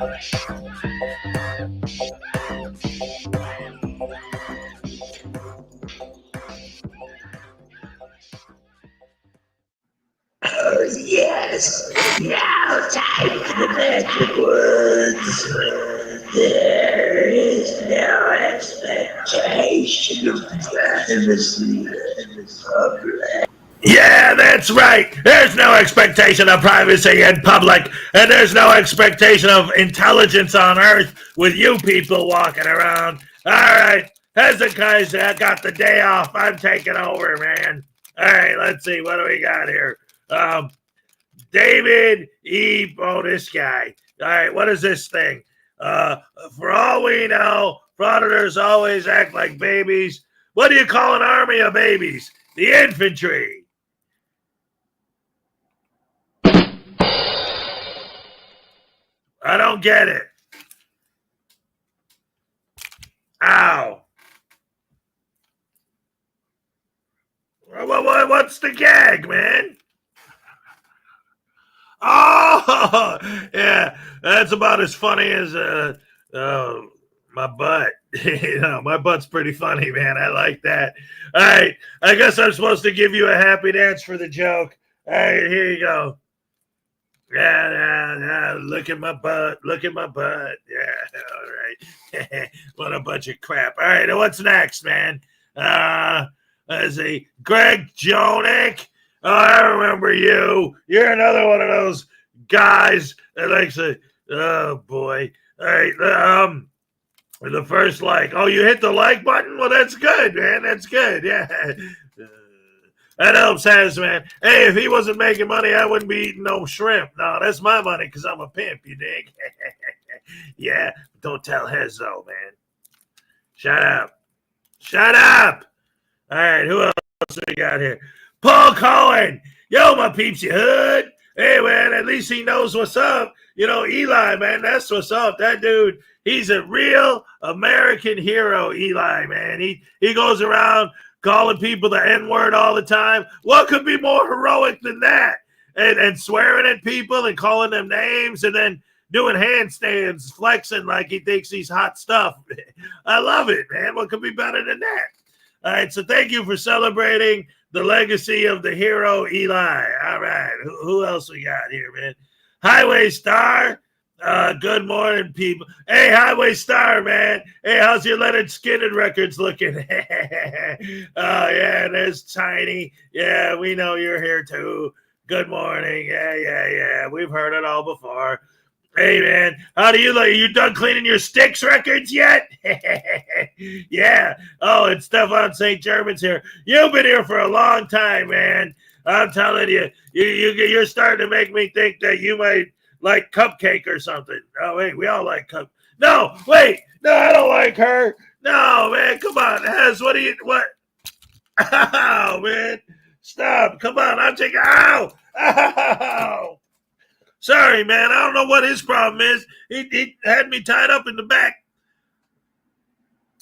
Oh, yes. Now time for the magic words. There is no expectation of privacy in public. Yeah, that's right. There's no expectation of privacy in public, and there's no expectation of intelligence on Earth with you people walking around. All right, Hezokuai's got the day off. I'm taking over, man. All right, let's see. What do we got here? David E. Oh, this guy. All right, what is this thing? For all we know, frauditors always act like babies. What do you call an army of babies? The infantry. I don't get it. Ow. What's the gag, man? Oh, yeah, that's about as funny as my butt. My butt's pretty funny, man. I like that. All right, I guess I'm supposed to give you a happy dance for the joke. All right, here you go. Yeah, look at my butt. Look at my butt. Yeah, all right. What a bunch of crap. All right, what's next, man? Let's see. Greg Jonick. Oh, I remember you. You're another one of those guys that likes to, oh boy. All right, the first like. Oh, you hit the like button? Well, that's good, man. That's good. Yeah. That helps, man. Hey, if he wasn't making money, I wouldn't be eating no shrimp. No, that's my money because I'm a pimp, you dig? Yeah, don't tell Hezo, man. Shut up. Shut up. All right, who else we got here? Paul Cohen. Yo, my peeps, you hood. Hey, man, at least he knows what's up. You know, Eli, man, that's what's up. That dude, he's a real American hero, Eli, man. He goes around calling people the N-word all the time. What could be more heroic than that? And swearing at people and calling them names and then doing handstands, flexing like he thinks he's hot stuff. I love it, man. What could be better than that? All right, so thank you for celebrating the legacy of the hero, Eli. All right, who else we got here, man? Highway Star. Good morning, people. Hey, Highway Star, man. Hey, how's your Leonard Skinner records looking? Oh, yeah, there's Tiny. Yeah, we know you're here, too. Good morning. Yeah. We've heard it all before. Hey, man, how do you look? You done cleaning your Styx records yet? Yeah. Oh, it's Stefan St. German's here. You've been here for a long time, man. I'm telling you, you're starting to make me think that you might like Cupcake or something. Oh, wait, we all like Cupcake. No, wait. No, I don't like her. No, man, come on. Hez, what? Ow, man. Stop. Come on. I'm taking, ow. Sorry, man. I don't know what his problem is. He had me tied up in the back.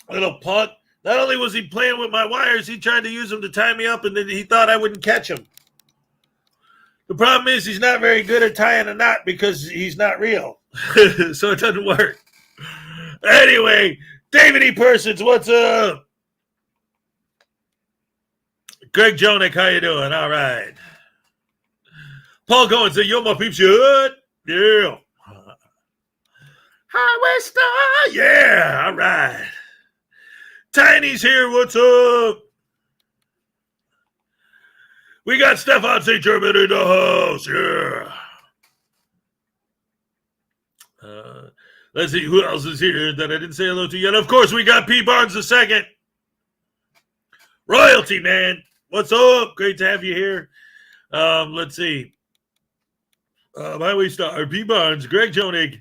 Little punk. Not only was he playing with my wires, he tried to use them to tie me up, and then he thought I wouldn't catch him. The problem is he's not very good at tying a knot because he's not real. So it doesn't work. Anyway, David E. Persons, what's up? Greg Jonick, how you doing? All right. Paul Cohen said, yo, my peeps, good? Yeah. Highway Star, yeah, all right. Tiny's here, what's up? We got Stefan St. German in the house, yeah. Let's see who else is here that I didn't say hello to yet. Of course, we got P. Barnes II. Royalty, man. What's up? Great to have you here. Let's see. Highway Star, P. Barnes, Greg Jonig.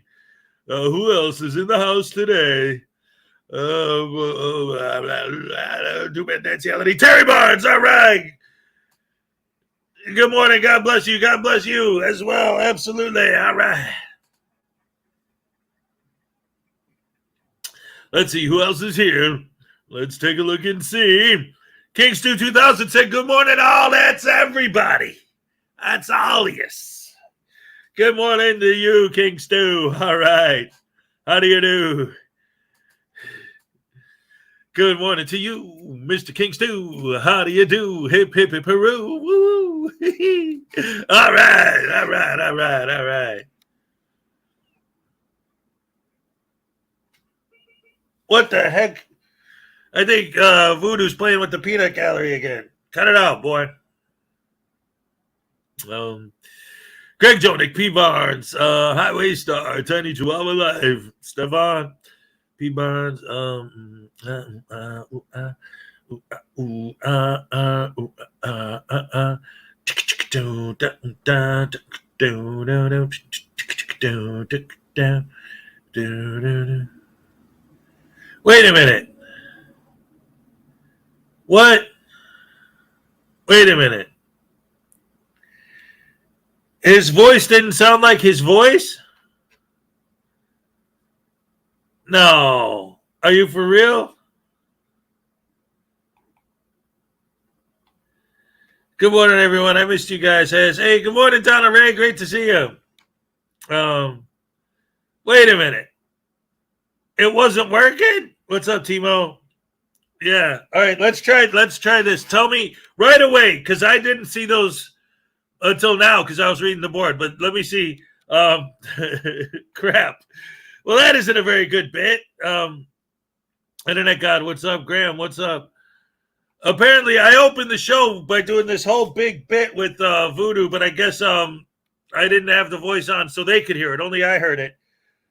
Who else is in the house today? Too bad Nancy Allen. Terry Barnes, all right. Good morning. God bless you. God bless you as well. Absolutely. All right. Let's see who else is here. Let's take a look and see. Kingstew 2000 said, good morning, all. That's everybody. That's all, yes. Good morning to you, King Stu. All right. How do you do? Good morning to you, Mr. King Stu. How do you do? Hip, hip, hip, Peru. Woo. All right. What the heck? I think Voodoo's playing with the peanut gallery again. Cut it out, boy. Greg Jonick, P. Barnes, Highway Star, Tiny Chihuahua Live, Stefan, P. Barnes, Wait a minute. What? Wait a minute. His voice didn't sound like his voice? No. Are you for real? Good morning, everyone. I missed you guys. Hey, good morning, Donna Ray. Great to see you. Wait a minute. It wasn't working? What's up, Timo? Yeah. All right, let's try this. Tell me right away, because I didn't see those until now because I was reading the board. But let me see. Crap. Well, that isn't a very good bit. Internet God, what's up? Graham, what's up? Apparently, I opened the show by doing this whole big bit with Voodoo, but I guess I didn't have the voice on so they could hear it. Only I heard it.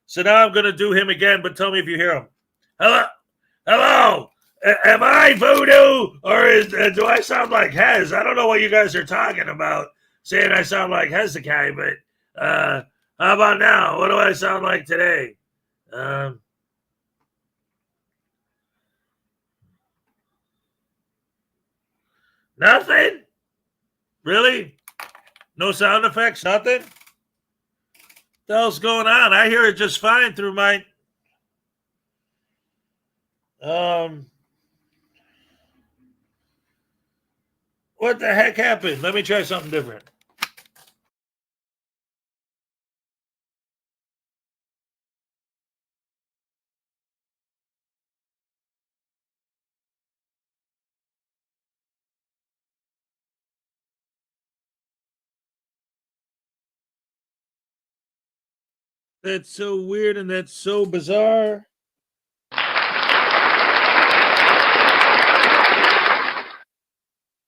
So now I'm going to do him again, but tell me if you hear him. Hello? Am I Voodoo, or do I sound like Hez? I don't know what you guys are talking about, saying I sound like Hezokuai, but how about now? What do I sound like today? Nothing? Really? No sound effects? Nothing? What the hell's going on? I hear it just fine through my... What the heck happened? Let me try something different. That's so weird and that's so bizarre.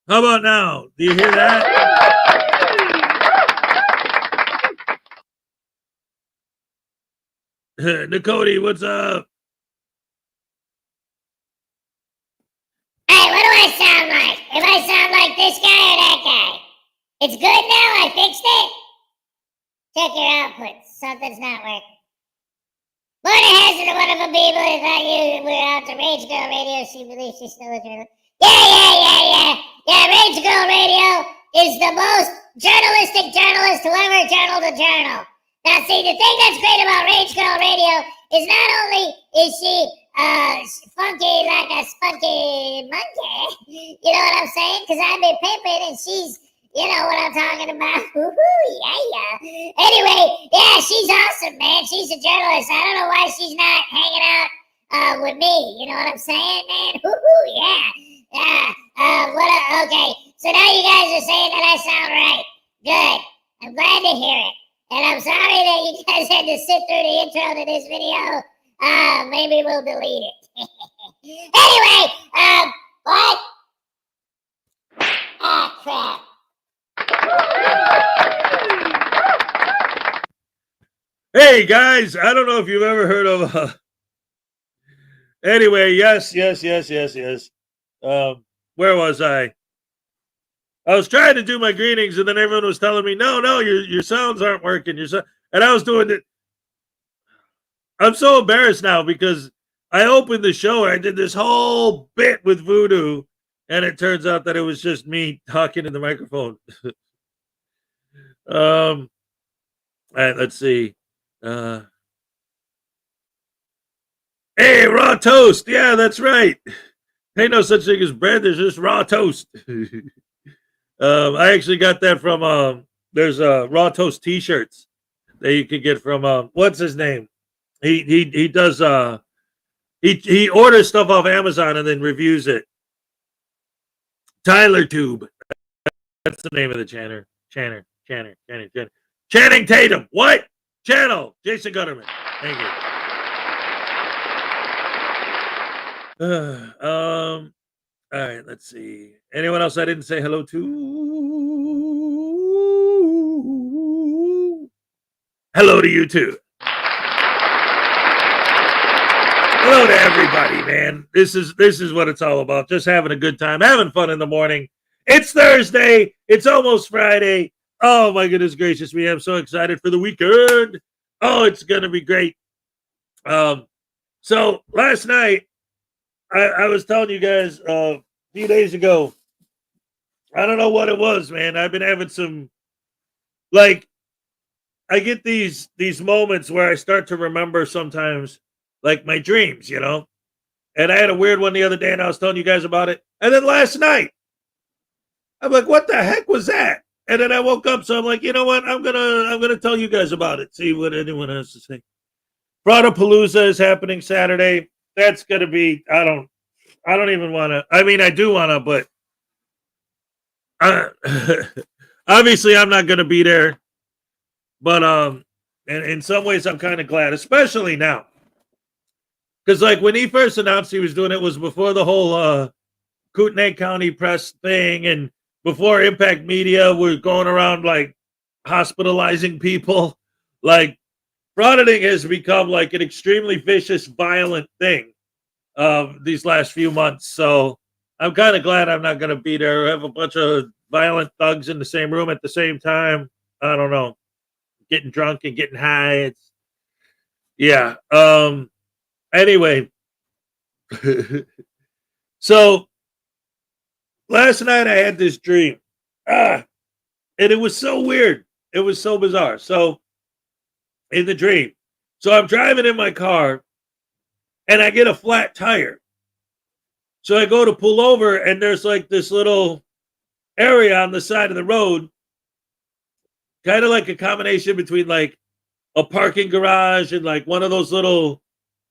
How about now? Do you hear that? Nicody, what's up? Hey, what do I sound like? If I sound like this guy or that guy? It's good now? I fixed it? Check your output. Something's not working. Morning, Hazard, a wonderful people. I thought you were out to Rage Girl Radio. She believes she's still a journalist. Yeah. Rage Girl Radio is the most journalistic journalist who ever journaled a journal. Now, see, the thing that's great about Rage Girl Radio is not only is she funky like a spunky monkey, you know what I'm saying? Because I've been pimping and she's, you know what I'm talking about. Yeah. Anyway, yeah, she's awesome, man. She's a journalist. I don't know why she's not hanging out with me. You know what I'm saying, man? Yeah. Okay, so now you guys are saying that I sound right. Good. I'm glad to hear it. And I'm sorry that you guys had to sit through the intro to this video. Maybe we'll delete it. Anyway, what? Crap. Hey, guys, I don't know if you've ever heard of... Anyway, yes. Where was I? I was trying to do my greetings, and then everyone was telling me, no, your sounds aren't working. And I was doing it. I'm so embarrassed now because I opened the show and I did this whole bit with Voodoo, and it turns out that it was just me talking in the microphone. All right, let's see. Hey, raw toast. Yeah, that's right. Ain't no such thing as bread. There's just raw toast. I actually got that from there's raw toast t-shirts. that you could get from what's his name? He does he orders stuff off Amazon and then reviews it. Tyler Tube. That's the name of the Channing Tatum. What? Channel. Jason Gutterman. Thank you. All right, let's see. Anyone else I didn't say hello to? Hello to you too. Hello to everybody, man. This is what it's all about. Just having a good time, having fun in the morning. It's Thursday. It's almost Friday. Oh my goodness gracious me! I'm so excited for the weekend. Oh, it's gonna be great. So last night I was telling you guys a few days ago. I don't know what it was, man. I've been having some, like, I get these moments where I start to remember sometimes, like, my dreams, you know. And I had a weird one the other day, and I was telling you guys about it. And then last night, I'm like, what the heck was that? And then I woke up, so I'm like, you know what? I'm gonna tell you guys about it. See what anyone has to say. Fraudipalooza is happening Saturday. That's gonna be. I don't even want to. I mean, I do want to, but obviously, I'm not gonna be there. But and in some ways, I'm kind of glad, especially now, because like when he first announced he was doing it was before the whole Kootenai County press thing and before Impact Media were going around like hospitalizing people. Like, frauditing has become like an extremely vicious, violent thing these last few months. So I'm kind of glad I'm not going to be there. I have a bunch of violent thugs in the same room at the same time. I don't know, getting drunk and getting high. It's yeah. Anyway, so last night I had this dream. And it was so weird. It was so bizarre. So in the dream, so I'm driving in my car and I get a flat tire. So I go to pull over and there's like this little area on the side of the road, kind of like a combination between like a parking garage and like one of those little,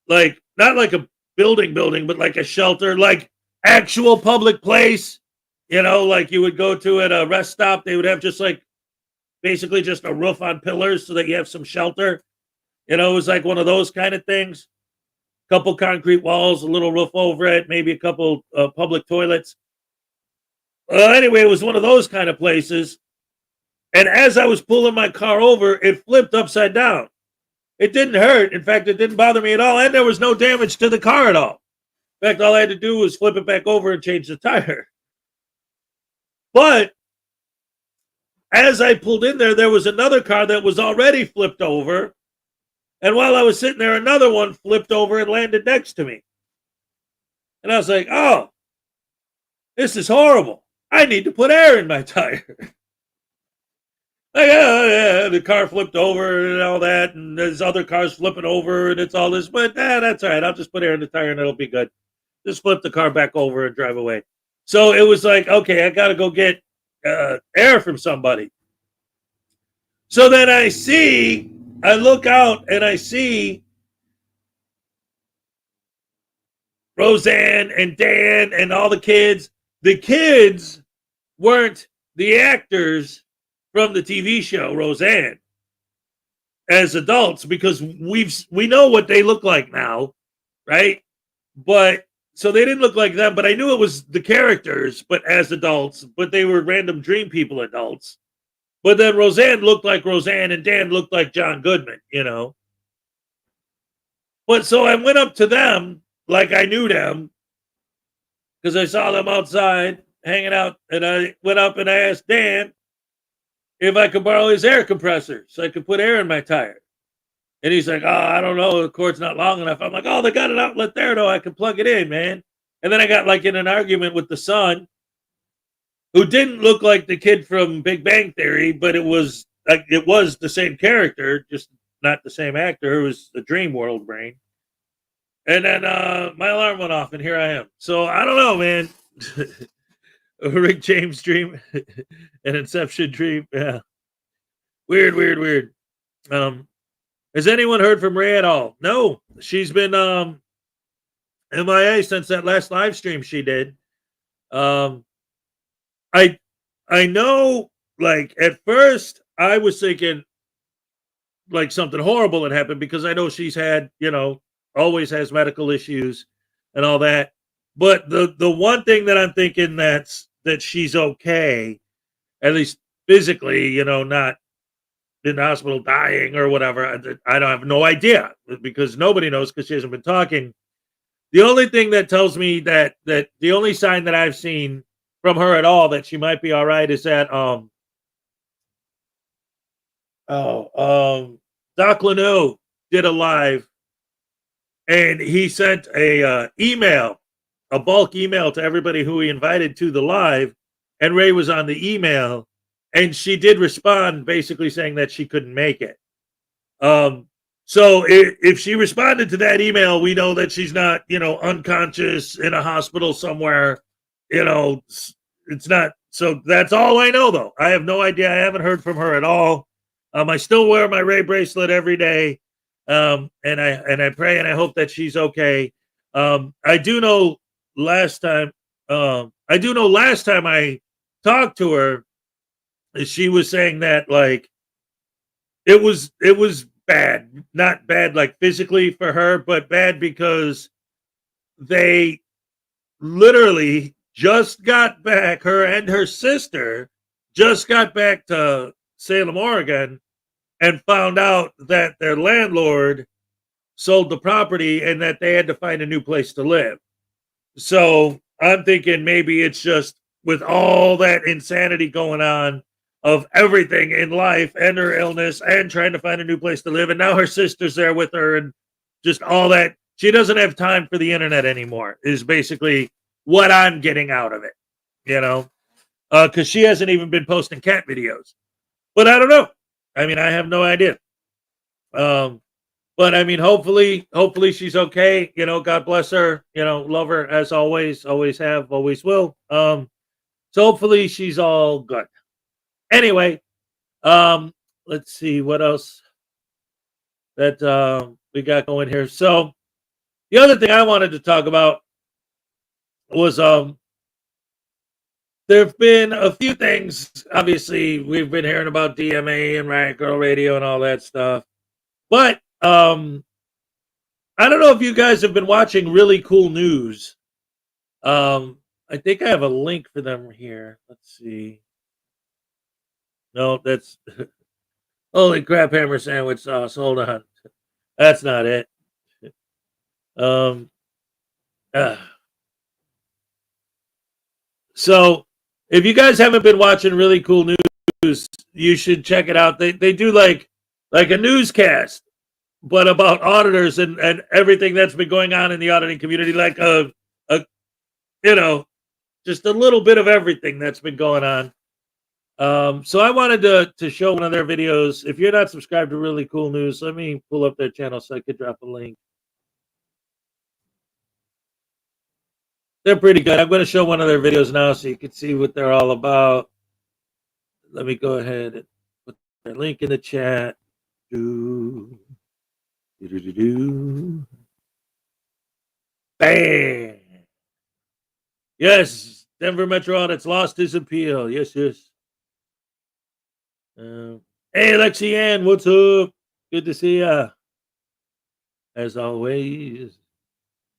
like, not like a building, but like a shelter, like actual public place, you know, like you would go to at a rest stop. They would have just like basically just a roof on pillars so that you have some shelter. You know, it was like one of those kind of things. Couple concrete walls, a little roof over it, maybe a couple public toilets. Anyway, it was one of those kind of places. And as I was pulling my car over, it flipped upside down. It didn't hurt. In fact, it didn't bother me at all. And there was no damage to the car at all. In fact, all I had to do was flip it back over and change the tire. But as I pulled in there, there was another car that was already flipped over. And while I was sitting there, another one flipped over and landed next to me. And I was like, oh, this is horrible. I need to put air in my tire. Like, oh, yeah, the car flipped over and all that, and there's other cars flipping over, and it's all this. But that's all right. I'll just put air in the tire, and it'll be good. Just flip the car back over and drive away. So it was like, okay, I got to go get air from somebody. So then I look out, and I see Roseanne and Dan and all the kids. The kids weren't the actors from the TV show Roseanne as adults, because we know what they look like now, right? But so they didn't look like them, but I knew it was the characters, but as adults, but they were random dream people adults. But then Roseanne looked like Roseanne and Dan looked like John Goodman, you know. But so I went up to them like I knew them because I saw them outside hanging out, and I went up and I asked Dan if I could borrow his air compressor so I could put air in my tire. And he's like, oh, I don't know, the cord's not long enough. I'm like, oh, they got an outlet there, though. I can plug it in, man. And then I got like in an argument with the son, who didn't look like the kid from Big Bang Theory, but it was the same character, just not the same actor. It was the Dream World brain. And then my alarm went off, and here I am. So I don't know, man. A Rick James dream, an Inception dream. Yeah. Weird. Has anyone heard from Ray at all? No, she's been MIA since that last live stream she did. I know, like, at first I was thinking like something horrible had happened because I know she's had, always has medical issues and all that. But the one thing that I'm thinking that she's okay, at least physically, not in the hospital dying or whatever. I don't have no idea because nobody knows because she hasn't been talking. The only thing that tells me that the only sign that I've seen from her at all that she might be all right is that Doc Lano did a live and he sent a email, a bulk email to everybody who he invited to the live, and Ray was on the email, and she did respond basically saying that she couldn't make it. So if she responded to that email, we know that she's not, unconscious in a hospital somewhere. It's not. So that's all I know, though. I have no idea. I haven't heard from her at all. I still wear my Ray bracelet every day, and I pray and I hope that she's okay. I do know last time. Last time I talked to her, she was saying that like it was bad, not bad like physically for her, but bad because they literally just got back, her and her sister just got back to Salem, Oregon, and found out that their landlord sold the property and that they had to find a new place to live. So I'm thinking maybe it's just with all that insanity going on of everything in life and her illness and trying to find a new place to live. And now her sister's there with her and just all that. She doesn't have time for the internet anymore is basically what I'm getting out of it, because she hasn't even been posting cat videos. But I don't know. I mean, I have no idea. But I mean, hopefully she's okay. God bless her. Love her as always have, always will. So hopefully she's all good. Anyway, let's see what else that we got going here. So the other thing I wanted to talk about was there have been a few things. Obviously, we've been hearing about DMA and Riot Girl Radio and all that stuff. But I don't know if you guys have been watching Really Cool News. I think I have a link for them here. Let's see. No, that's holy crap, hammer sandwich sauce. Hold on. That's not it. So if you guys haven't been watching Really Cool News, you should check it out. They do like a newscast, but about auditors and everything that's been going on in the auditing community, like just a little bit of everything that's been going on. So I wanted to show one of their videos. If you're not subscribed to Really Cool News, let me pull up their channel so I could drop a link. They're pretty good. I'm going to show one of their videos now so you can see what they're all about. Let me go ahead and put their link in the chat. Bam! Yes, Denver Metro Audit's lost his appeal. Yes. Hey, Lexi Ann, what's up? Good to see ya. As always.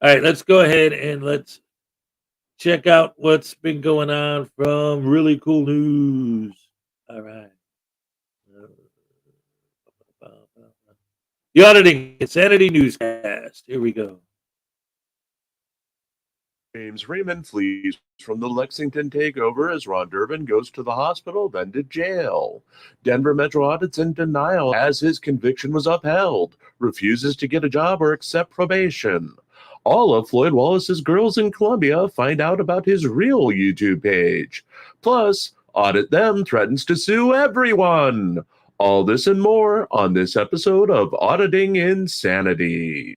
All right, let's go ahead and let's check out what's been going on from Really Cool News. All right. The Auditing Insanity Newscast. Here we go. James Raymond flees from the Lexington takeover as Ron Durbin goes to the hospital, then to jail. Denver Metro Audit's in denial as his conviction was upheld, refuses to get a job or accept probation. All of Floyd Wallace's girls in Columbia find out about his real YouTube page. Plus, Audit Them threatens to sue everyone. All this and more on this episode of Auditing Insanity.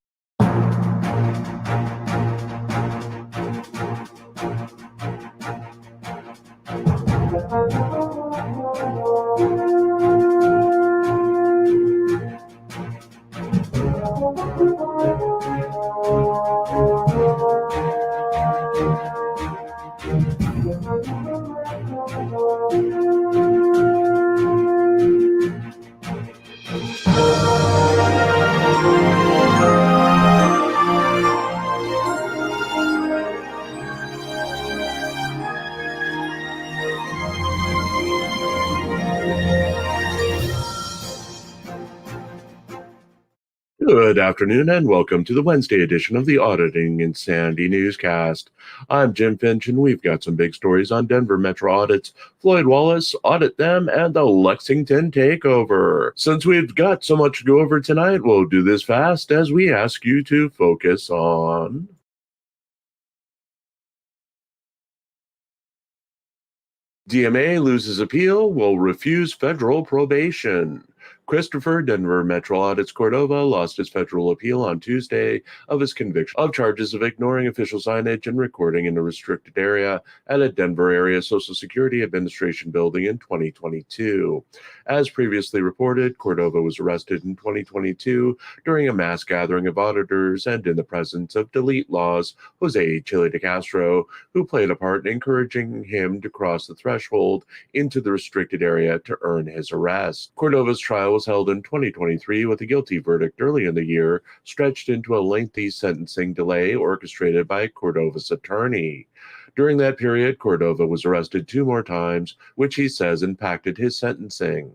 Good afternoon and welcome to the Wednesday edition of the Auditing Insanity Newscast. I'm Jim Finch and we've got some big stories on Denver Metro Audits, Floyd Wallace, Audit Them, and the Lexington Takeover. Since we've got so much to go over tonight, we'll do this fast as we ask you to focus on... DMA loses appeal, will refuse federal probation. Christopher Denver Metro Audits Cordova lost his federal appeal on Tuesday of his conviction of charges of ignoring official signage and recording in a restricted area at a Denver area Social Security Administration building in 2022. As previously reported, Cordova was arrested in 2022 during a mass gathering of auditors and in the presence of Delete Law's Jose Chile de Castro, who played a part in encouraging him to cross the threshold into the restricted area to earn his arrest. Cordova's trial was held in 2023 with a guilty verdict early in the year, stretched into a lengthy sentencing delay orchestrated by Cordova's attorney. During that period, Cordova was arrested 2 more times, which he says impacted his sentencing.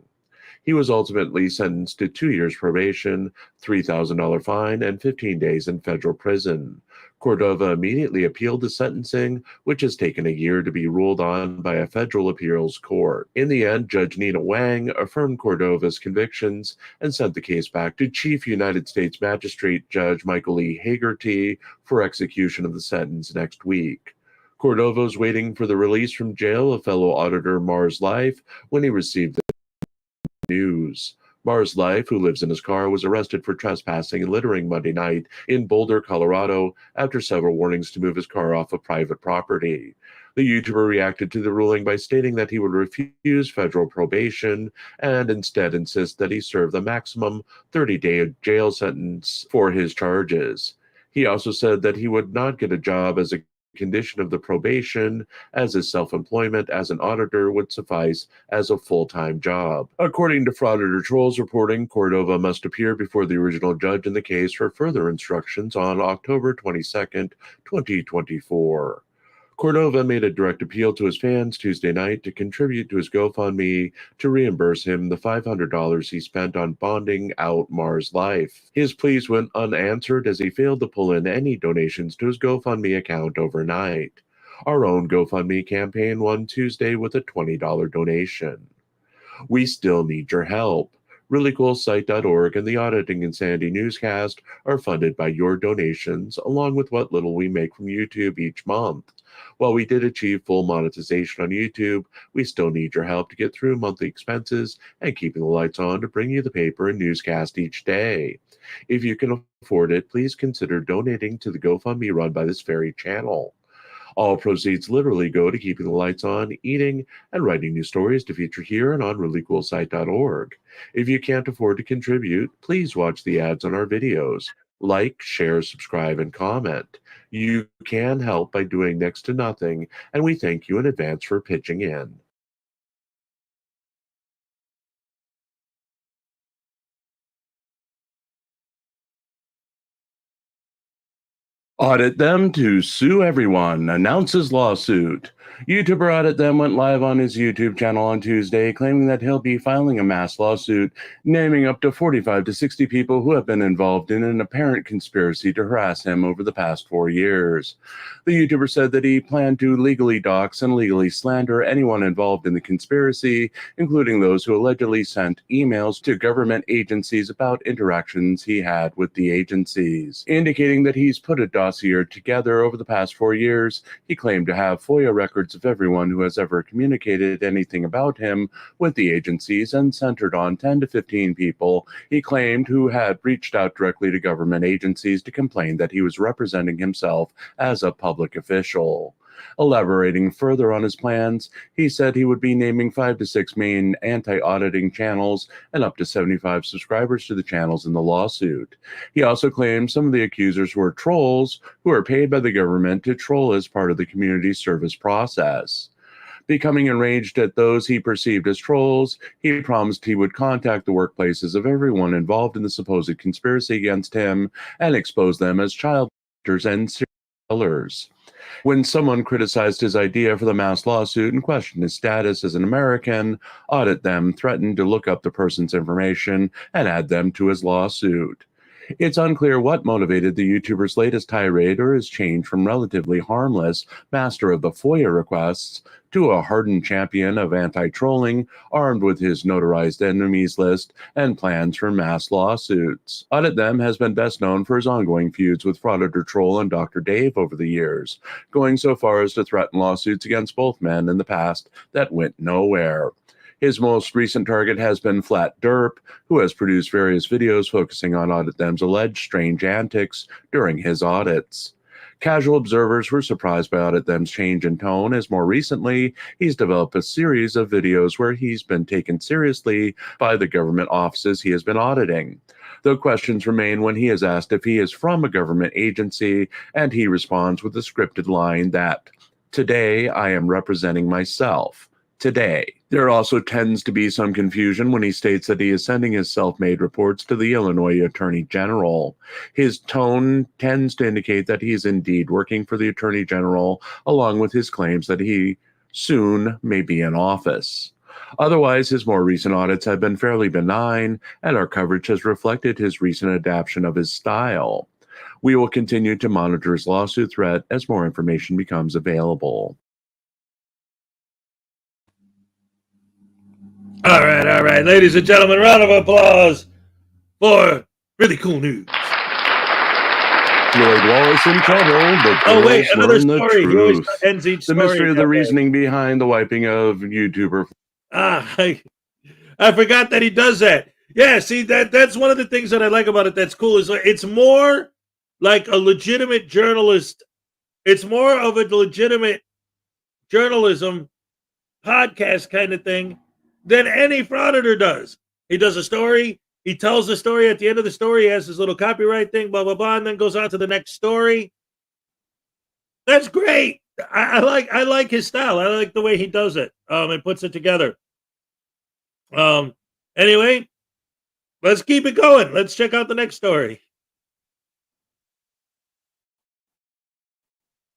He was ultimately sentenced to 2 years probation, $3,000 fine, and 15 days in federal prison. Cordova immediately appealed the sentencing, which has taken a year to be ruled on by a federal appeals court. In the end, Judge Nina Wang affirmed Cordova's convictions and sent the case back to Chief United States Magistrate Judge Michael E. Hagerty for execution of the sentence next week. Cordova was waiting for the release from jail of fellow auditor Mars Life when he received the news. Mars Life, who lives in his car, was arrested for trespassing and littering Monday night in Boulder, Colorado, after several warnings to move his car off of private property. The YouTuber reacted to the ruling by stating that he would refuse federal probation and instead insist that he serve the maximum 30-day jail sentence for his charges. He also said that he would not get a job as a condition of the probation, as his self-employment as an auditor would suffice as a full-time job. According to Frauditor Trolls reporting, Cordova must appear before the original judge in the case for further instructions on October 22nd, 2024. Cordova made a direct appeal to his fans Tuesday night to contribute to his GoFundMe to reimburse him the $500 he spent on bonding out Mars Life. His pleas went unanswered as he failed to pull in any donations to his GoFundMe account overnight. Our own GoFundMe campaign won Tuesday with a $20 donation. We still need your help. ReallyCoolSite.org and the Auditing Insanity Newscast are funded by your donations, along with what little we make from YouTube each month. While we did achieve full monetization on YouTube, we still need your help to get through monthly expenses and keeping the lights on to bring you the paper and newscast each day. If you can afford it, please consider donating to the GoFundMe run by this very channel. All proceeds literally go to keeping the lights on, eating, and writing new stories to feature here and on ReallyCoolSite.org. If you can't afford to contribute, please watch the ads on our videos. Like, share, subscribe, and comment. You can help by doing next to nothing, and we thank you in advance for pitching in. Audit Them to sue everyone, announces lawsuit. YouTuber Audit Them went live on his YouTube channel on Tuesday, claiming that he'll be filing a mass lawsuit, naming up to 45 to 60 people who have been involved in an apparent conspiracy to harass him over the past 4 years. The YouTuber said that he planned to legally dox and legally slander anyone involved in the conspiracy, including those who allegedly sent emails to government agencies about interactions he had with the agencies. Indicating that he's put a dossier together over the past 4 years, he claimed to have FOIA records of everyone who has ever communicated anything about him with the agencies and centered on 10 to 15 people he claimed who had reached out directly to government agencies to complain that he was representing himself as a public official. Elaborating further on his plans, he said he would be naming 5 to 6 main anti-auditing channels and up to 75 subscribers to the channels in the lawsuit. He also claimed some of the accusers were trolls who are paid by the government to troll as part of the community service process. Becoming enraged at those he perceived as trolls, he promised he would contact the workplaces of everyone involved in the supposed conspiracy against him and expose them as child actors and serial killers. When someone criticized his idea for the mass lawsuit and questioned his status as an American, Audit Them threatened to look up the person's information and add them to his lawsuit. It's unclear what motivated the YouTuber's latest tirade or his change from relatively harmless master of the FOIA requests to a hardened champion of anti-trolling, armed with his notarized enemies list and plans for mass lawsuits. Audit Them has been best known for his ongoing feuds with Frauditor Troll and Dr. Dave over the years, going so far as to threaten lawsuits against both men in the past that went nowhere. His most recent target has been Flat Derp, who has produced various videos focusing on Audit Them's alleged strange antics during his audits. Casual observers were surprised by Audit Them's change in tone, as more recently, he's developed a series of videos where he's been taken seriously by the government offices he has been auditing. Though questions remain when he is asked if he is from a government agency, and he responds with a scripted line that, "Today I am representing myself. Today." There also tends to be some confusion when he states that he is sending his self-made reports to the Illinois Attorney General. His tone tends to indicate that he is indeed working for the Attorney General, along with his claims that he soon may be in office. Otherwise, his more recent audits have been fairly benign, and our coverage has reflected his recent adaptation of his style. We will continue to monitor his lawsuit threat as more information becomes available. All right, ladies and gentlemen, round of applause for really cool news. Lloyd Wallace in trouble, but Oh wait, another learn the story. He always truth. ends each The story mystery of that the way. reasoning behind the wiping of YouTuber. I forgot that he does that. Yeah, see that's one of the things that I like about it. That's cool. Is it's more like a legitimate journalist. It's more of a legitimate journalism podcast kind of thing than any frauditor does. He does a story. He tells the story. At the end of the story, he has his little copyright thing, blah, blah, blah, and then goes on to the next story. That's great. I like his style. I like the way he does it and puts it together. Anyway, let's keep it going. Let's check out the next story.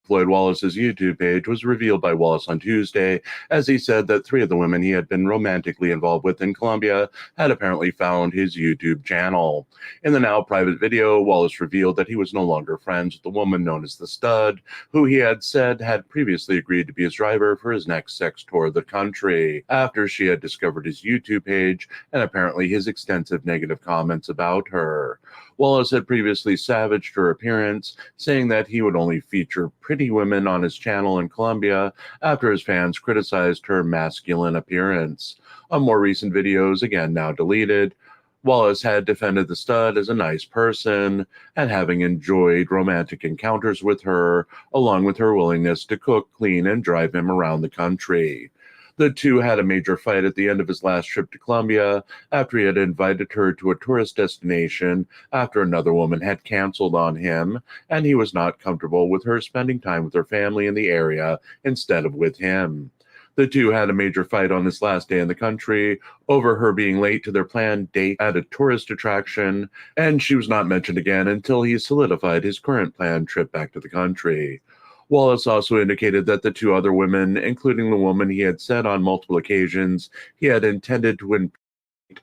Floyd Wallace's YouTube page was revealed by Wallace on Tuesday, as he said that 3 of the women he had been romantically involved with in Colombia had apparently found his YouTube channel. In the now private video, Wallace revealed that he was no longer friends with the woman known as the Stud, who he had said had previously agreed to be his driver for his next sex tour of the country, after she had discovered his YouTube page and apparently his extensive negative comments about her. Wallace had previously savaged her appearance, saying that he would only feature pretty women on his channel in Colombia after his fans criticized her masculine appearance. On more recent videos, again now deleted, Wallace had defended the Stud as a nice person and having enjoyed romantic encounters with her, along with her willingness to cook, clean, and drive him around the country. The two had a major fight at the end of his last trip to Colombia after he had invited her to a tourist destination after another woman had canceled on him, and he was not comfortable with her spending time with her family in the area instead of with him. The two had a major fight on his last day in the country over her being late to their planned date at a tourist attraction, and she was not mentioned again until he solidified his current planned trip back to the country. Wallace also indicated that the 2 other women, including the woman he had said on multiple occasions he had intended to invite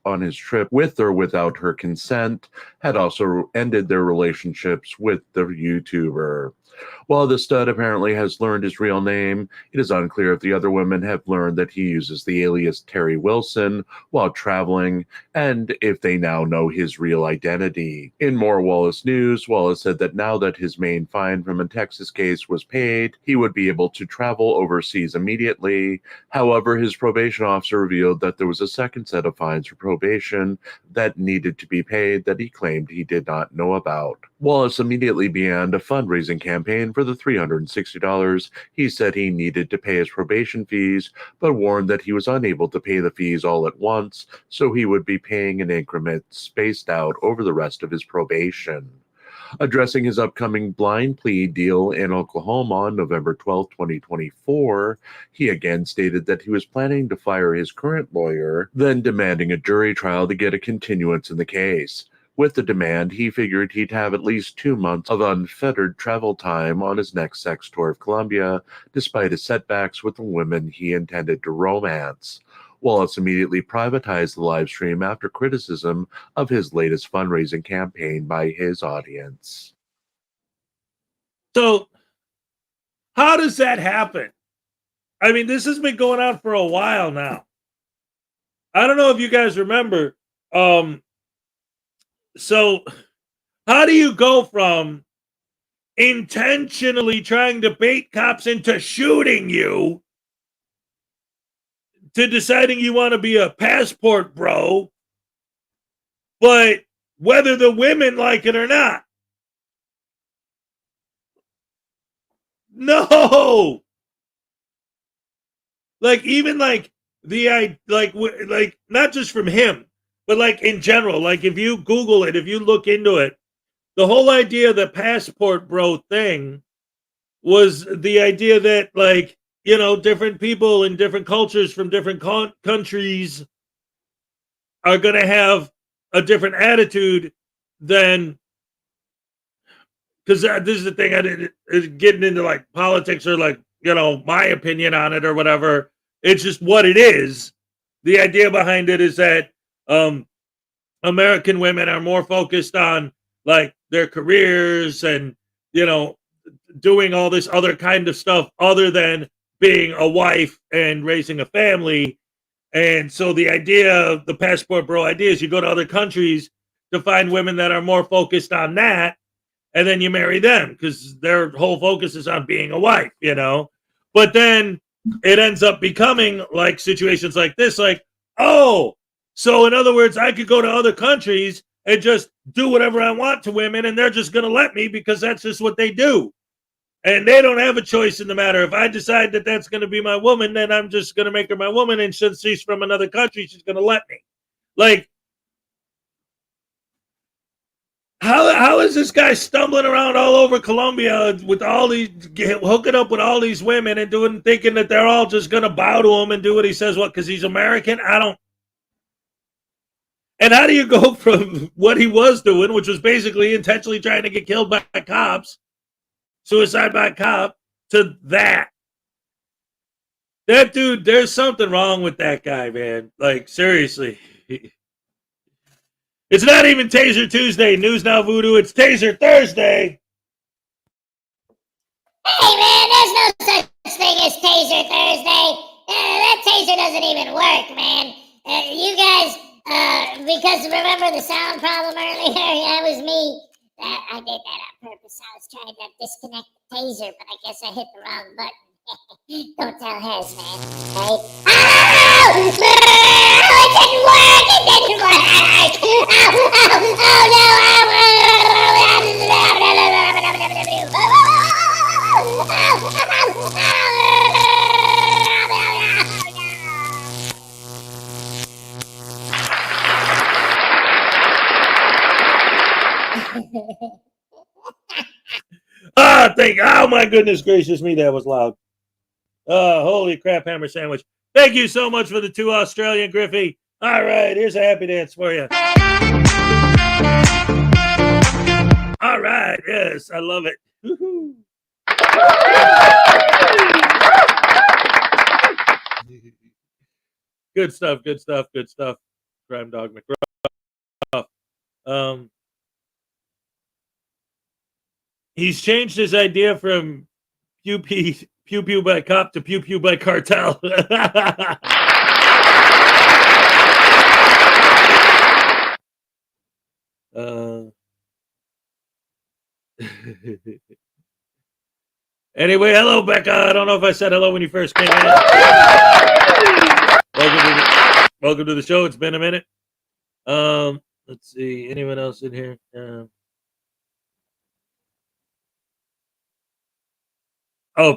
on his trip with or without her consent, had also ended their relationships with the YouTuber. While the Stud apparently has learned his real name, it is unclear if the other women have learned that he uses the alias Terry Wilson while traveling, and if they now know his real identity. In more Wallace news, Wallace said that now that his main fine from a Texas case was paid, he would be able to travel overseas immediately. However, his probation officer revealed that there was a second set of fines for probation that needed to be paid that he claimed he did not know about. Wallace immediately began a fundraising campaign for the $360 he said he needed to pay his probation fees, but warned that he was unable to pay the fees all at once, so he would be paying in increments spaced out over the rest of his probation. Addressing his upcoming blind plea deal in Oklahoma on November 12, 2024, he again stated that he was planning to fire his current lawyer, then demanding a jury trial to get a continuance in the case. With the demand, he figured he'd have at least 2 months of unfettered travel time on his next sex tour of Colombia, despite his setbacks with the women he intended to romance. Wallace immediately privatized the live stream after criticism of his latest fundraising campaign by his audience. So, how does that happen? I mean, this has been going on for a while now. I don't know if you guys remember. So, how do you go from intentionally trying to bait cops into shooting you to deciding you want to be a passport bro, but whether the women like it or not? No. Like, even like like not just from him, but like in general, like if you Google it, if you look into it, the whole idea of the passport bro thing was the idea that, like, you know, different people in different cultures from different countries are going to have a different attitude than, because this is the thing, I didn't getting into like politics or like, you know, my opinion on it or whatever. It's just what it is. The idea behind it is that American women are more focused on like their careers and, you know, doing all this other kind of stuff other than being a wife and raising a family. And so the idea of the passport bro idea is you go to other countries to find women that are more focused on that, and then you marry them because their whole focus is on being a wife, you know. But then it ends up becoming like situations like this, like, oh, so in other words, I could go to other countries and just do whatever I want to women, and they're just going to let me because that's just what they do. And they don't have a choice in the matter. If I decide that that's going to be my woman, then I'm just going to make her my woman. And since she's from another country, she's going to let me. Like, how is this guy stumbling around all over Colombia with all these, hooking up with all these women and doing, thinking that they're all just going to bow to him and do what he says? What, because he's American? I don't. And how do you go from what he was doing, which was basically intentionally trying to get killed by cops, suicide by a cop, to that? That dude, there's something wrong with that guy, man. Like, seriously. It's not even Taser Tuesday, News Now Voodoo. It's Taser Thursday. Hey, man, there's no such thing as Taser Thursday. That taser doesn't even work, man. You guys, because remember the sound problem earlier? That was me. I did that on purpose. I was trying to disconnect the taser, but I guess I hit the wrong button. Don't tell Hez, man. Right? Oh! No! It didn't work! It didn't work! Oh no! Oh my goodness gracious me, that was loud. Holy crap, hammer sandwich. Thank you so much for the 2 Australian Griffey. All right, here's a happy dance for you. All right, yes, I love it. Woo-hoo. Good stuff, good stuff, good stuff. Crime Dog McGruff. He's changed his idea from pew pew by cop to pew pew by cartel. Anyway, hello, Becca. I don't know if I said hello when you first came in. Welcome to the show. It's been a minute. Let's see. Anyone else in here?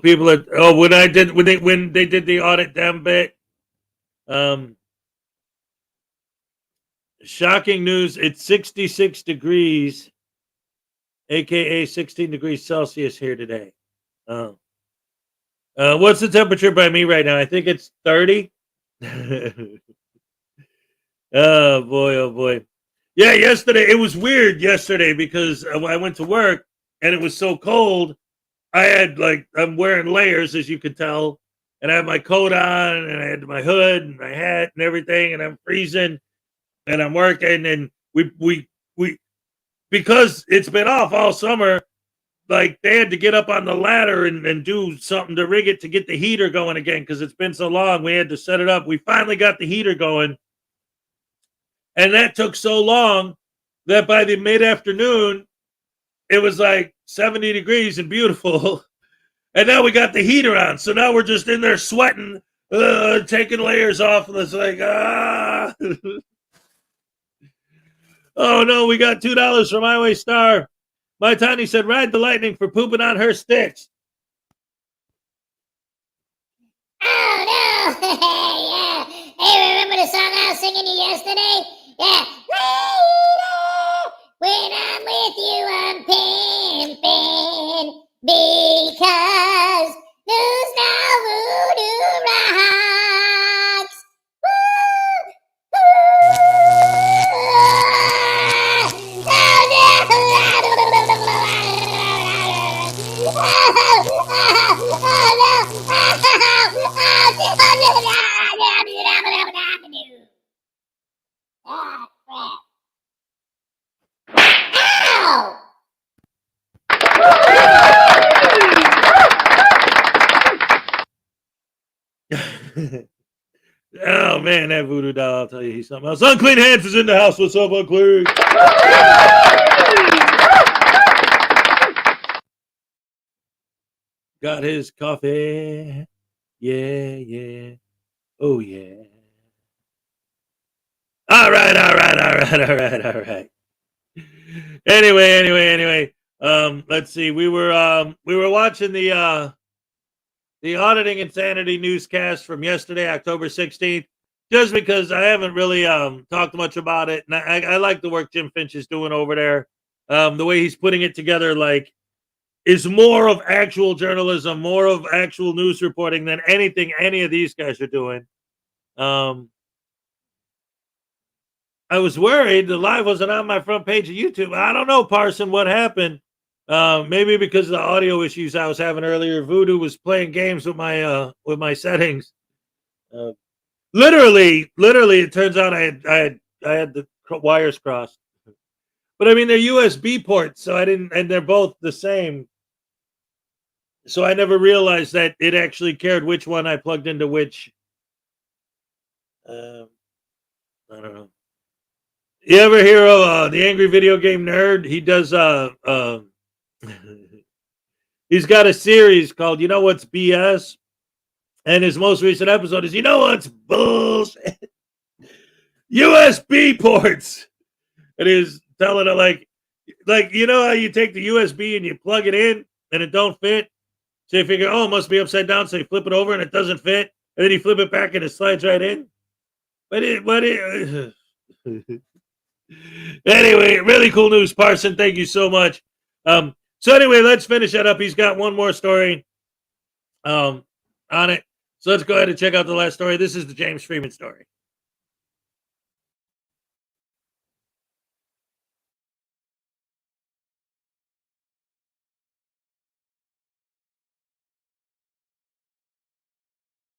People are. When they did the audit down bit. Shocking news. It's 66 degrees, aka 16 degrees Celsius here today. What's the temperature by me right now? I think it's 30. Oh boy, oh boy. Yeah, yesterday it was weird yesterday because I went to work and it was so cold. I'm wearing layers, as you can tell, and I have my coat on and I had my hood and my hat and everything, and I'm freezing and I'm working, and we because it's been off all summer. Like they had to get up on the ladder and do something to rig it to get the heater going again because it's been so long. We had to set it up. We finally got the heater going, and that took so long that by the mid-afternoon, it was like 70 degrees and beautiful. And now we got the heater on. So now we're just in there sweating, taking layers off. And it's like, oh no, we got $2 from Highway Star. My Tiny said, ride the lightning for pooping on her sticks. Oh no! Yeah. Hey, remember the song I was singing to you yesterday? Yeah. When I'm with you, I'm pimping because there's no voodoo rocks. Oh man, that voodoo doll, I'll tell you, he's something else. Unclean Hands is in the house. What's up, Unclean? Got his coffee. Yeah, yeah. Oh yeah. All right. Anyway. Let's see. We were watching the Auditing Insanity newscast from yesterday, October 16th, just because I haven't really talked much about it. And I like the work Jim Finch is doing over there. The way he's putting it together, like, is more of actual journalism, more of actual news reporting than anything any of these guys are doing. I was worried the live wasn't on my front page of YouTube. I don't know, Parson, what happened. Maybe because of the audio issues I was having earlier. Voodoo was playing games with my settings. Literally, it turns out I had the wires crossed. But I mean, they're USB ports, so I didn't, and they're both the same. So I never realized that it actually cared which one I plugged into which. I don't know. You ever hear of the Angry Video Game Nerd? He does he's got a series called You Know What's BS? And his most recent episode is You Know What's Bullshit? USB ports. And he's telling it like you know how you take the USB and you plug it in and it don't fit? So you figure, oh, it must be upside down, so you flip it over and it doesn't fit. And then you flip it back and it slides right in. Anyway, really cool news, Parson. Thank you so much. So anyway, let's finish that up. He's got one more story on it. So let's go ahead and check out the last story. This is the James Freeman story.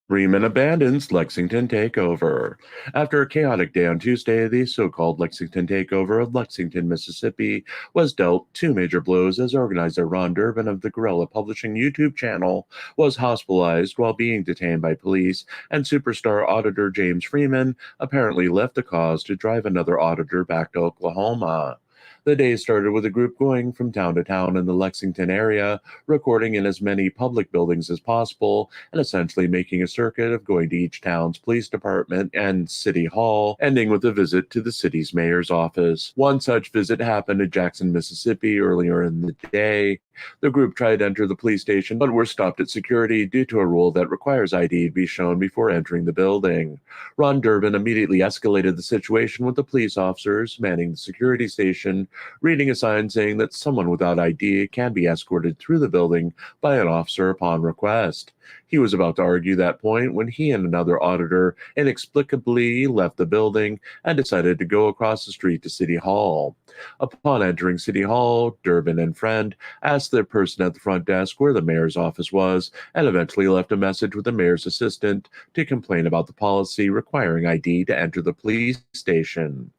Freeman abandons Lexington takeover. After a chaotic day on Tuesday, the so-called Lexington takeover of Lexington, Mississippi was dealt two major blows as organizer Ron Durbin of the Guerrilla Publishing YouTube channel was hospitalized while being detained by police, and superstar auditor James Freeman apparently left the cause to drive another auditor back to Oklahoma. The day started with a group going from town to town in the Lexington area, recording in as many public buildings as possible, and essentially making a circuit of going to each town's police department and city hall, ending with a visit to the city's mayor's office. One such visit happened in Jackson, Mississippi earlier in the day. The group tried to enter the police station, but were stopped at security due to a rule that requires ID to be shown before entering the building. Ron Durbin immediately escalated the situation with the police officers manning the security station, reading a sign saying that someone without ID can be escorted through the building by an officer upon request. He was about to argue that point when he and another auditor inexplicably left the building and decided to go across the street to City Hall. Upon entering City Hall, Durbin and friend asked the person at the front desk where the mayor's office was and eventually left a message with the mayor's assistant to complain about the policy requiring ID to enter the police station.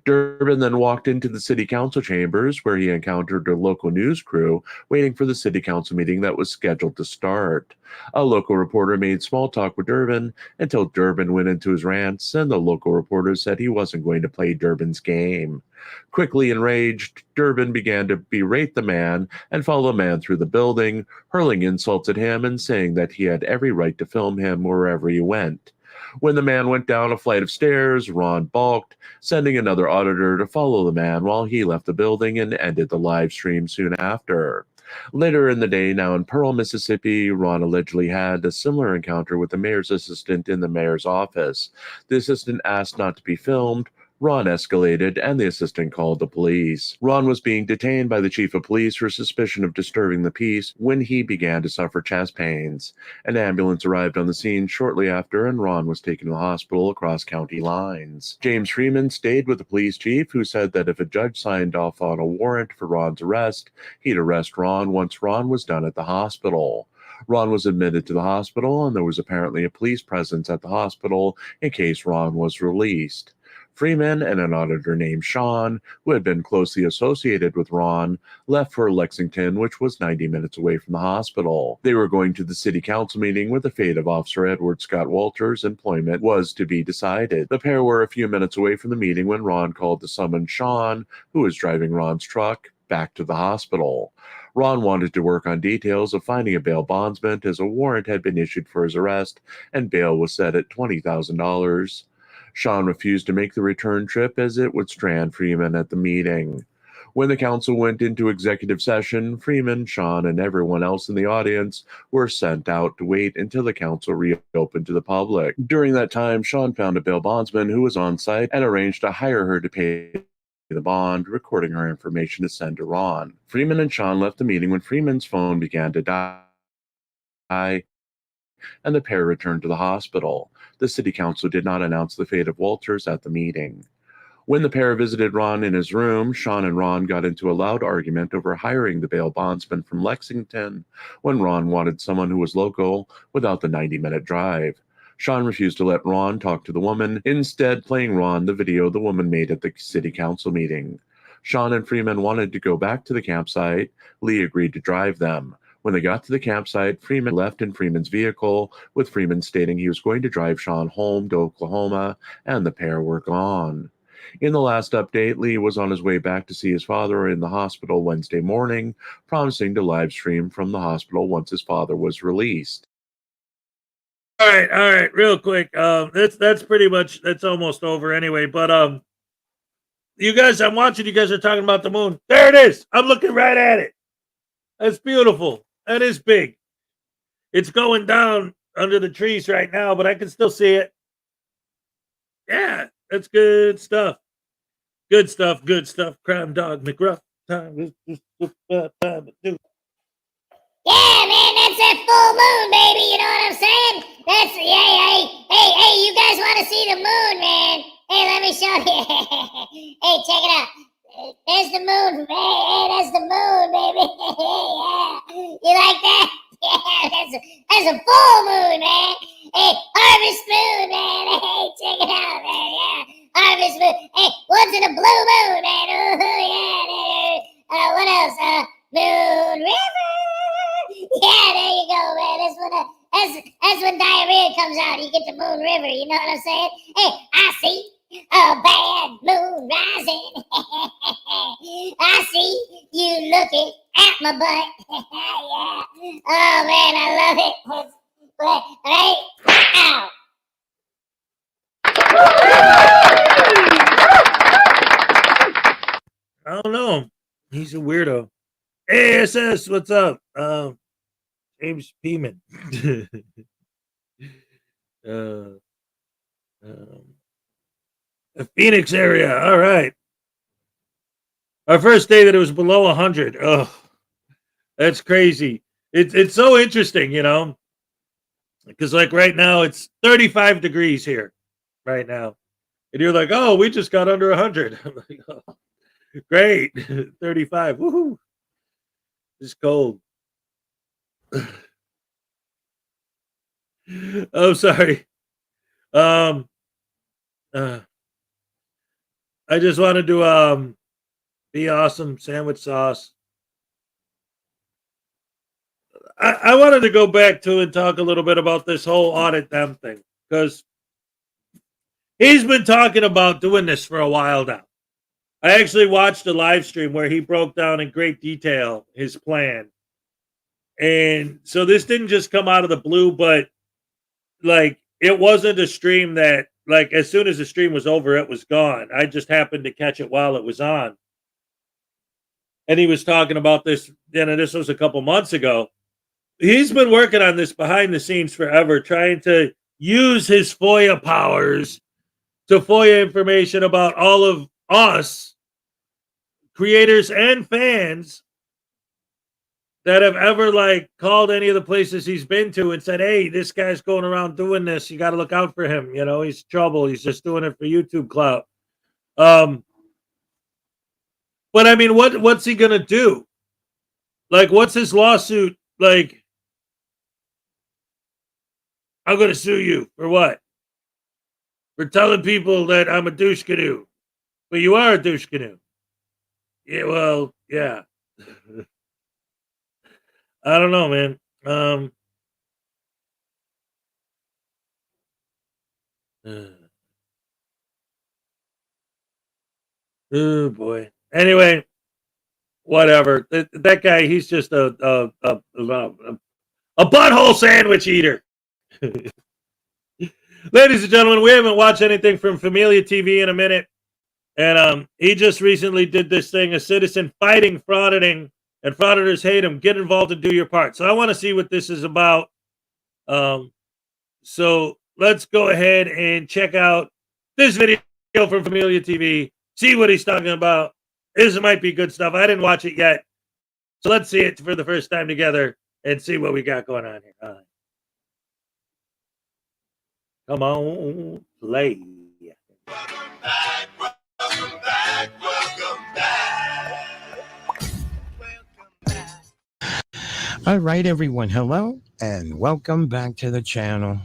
Durbin then walked into the city council chambers where he encountered a local news crew waiting for the city council meeting that was scheduled to start. A local reporter made small talk with Durbin until Durbin went into his rants, and the local reporter said he wasn't going to play Durbin's game. Quickly enraged, Durbin began to berate the man and follow the man through the building, hurling insults at him and saying that he had every right to film him wherever he went. When the man went down a flight of stairs, Ron balked, sending another auditor to follow the man while he left the building and ended the live stream soon after. Later in the day, now in Pearl, Mississippi, Ron allegedly had a similar encounter with the mayor's assistant in the mayor's office. The assistant asked not to be filmed. Ron escalated, and the assistant called the police. Ron was being detained by the chief of police for suspicion of disturbing the peace when he began to suffer chest pains. An ambulance arrived on the scene shortly after, and Ron was taken to the hospital across county lines. James Freeman stayed with the police chief, who said that if a judge signed off on a warrant for Ron's arrest, he'd arrest Ron once Ron was done at the hospital. Ron was admitted to the hospital, and there was apparently a police presence at the hospital in case Ron was released. Freeman and an auditor named Sean, who had been closely associated with Ron, left for Lexington, which was 90 minutes away from the hospital. They were going to the city council meeting where the fate of Officer Edward Scott Walters' employment was to be decided. The pair were a few minutes away from the meeting when Ron called to summon Sean, who was driving Ron's truck, back to the hospital. Ron wanted to work on details of finding a bail bondsman as a warrant had been issued for his arrest, and bail was set at $20,000. Sean refused to make the return trip as it would strand Freeman at the meeting. When the council went into executive session, Freeman, Sean, and everyone else in the audience were sent out to wait until the council reopened to the public. During that time, Sean found a bail bondsman who was on site and arranged to hire her to pay the bond, recording her information to send to Ron. Freeman and Sean left the meeting when Freeman's phone began to die, and the pair returned to the hospital. The city council did not announce the fate of Walters at the meeting. When the pair visited Ron in his room, Sean and Ron got into a loud argument over hiring the bail bondsman from Lexington when Ron wanted someone who was local without the 90-minute drive. Sean refused to let Ron talk to the woman, instead playing Ron the video the woman made at the city council meeting. Sean and Freeman wanted to go back to the campsite. Lee agreed to drive them. When they got to the campsite, Freeman left in Freeman's vehicle, with Freeman stating he was going to drive Sean home to Oklahoma, and the pair were gone. In the last update, Lee was on his way back to see his father in the hospital Wednesday morning, promising to live stream from the hospital once his father was released. All right, real quick. That's pretty much, that's almost over anyway. But you guys, I'm watching. You guys are talking about the moon. There it is. I'm looking right at it. That's beautiful. That is big. It's going down under the trees right now, but I can still see it. Yeah, that's good stuff. Good stuff. Good stuff. Crime Dog McGruff. Time. Yeah, man, that's that full moon, baby. You know what I'm saying? That's hey, you guys want to see the moon, man? Hey, let me show you. Hey, check it out. There's the moon. Hey, that's the moon, baby. Yeah, you like that? Yeah, that's a full moon, man. Hey, harvest moon, man. Hey, check it out, man. Yeah, harvest moon. Hey, once in a blue moon, man. Oh, yeah. What else? Moon River. Yeah, there you go, man. That's when diarrhea comes out. You get the Moon River. You know what I'm saying? Hey, I see A bad moon rising. I see you looking at my butt. Yeah. Oh man, I love it. Right? Ow. I don't know. He's a weirdo. Hey, SS, what's up? James Peeman. The Phoenix area. All right. Our first day that it was below 100. Oh, that's crazy. It's so interesting, you know, because like right now it's 35 degrees here right now. And you're like, oh, we just got under 100. I'm like, oh, great. 35. Woohoo. It's cold. Oh, sorry. I just wanted to be awesome sandwich sauce. I wanted to go back to and talk a little bit about this whole audit them thing because he's been talking about doing this for a while now. I actually watched a live stream where he broke down in great detail his plan. And so this didn't just come out of the blue, but like it wasn't a stream that like as soon as the stream was over, it was gone. I just happened to catch it while it was on. And he was talking about this, this was a couple months ago. He's been working on this behind the scenes forever, trying to use his FOIA powers to FOIA information about all of us, creators and fans, that have ever like called any of the places he's been to and said, hey, this guy's going around doing this. You got to look out for him. You know, he's trouble. He's just doing it for YouTube clout. But I mean, what's he going to do? Like, what's his lawsuit? Like, I'm going to sue you for what? For telling people that I'm a douche canoe. But you are a douche canoe. Yeah, well, yeah. I don't know, man. Oh boy. Anyway, whatever. That guy, he's just a butthole sandwich eater. Ladies and gentlemen, we haven't watched anything from Familia TV in a minute, and he just recently did this thing: a citizen fighting frauditing, and frauditors hate him. Get involved and do your part. So I want to see what this is about. So let's go ahead and check out this video from Familia TV. See what he's talking about. This might be good stuff. I didn't watch it yet, so let's see it for the first time together and see what we got going on here. Come on, play. Welcome back, welcome back, welcome back. Welcome back. All right, everyone. Hello and welcome back to the channel.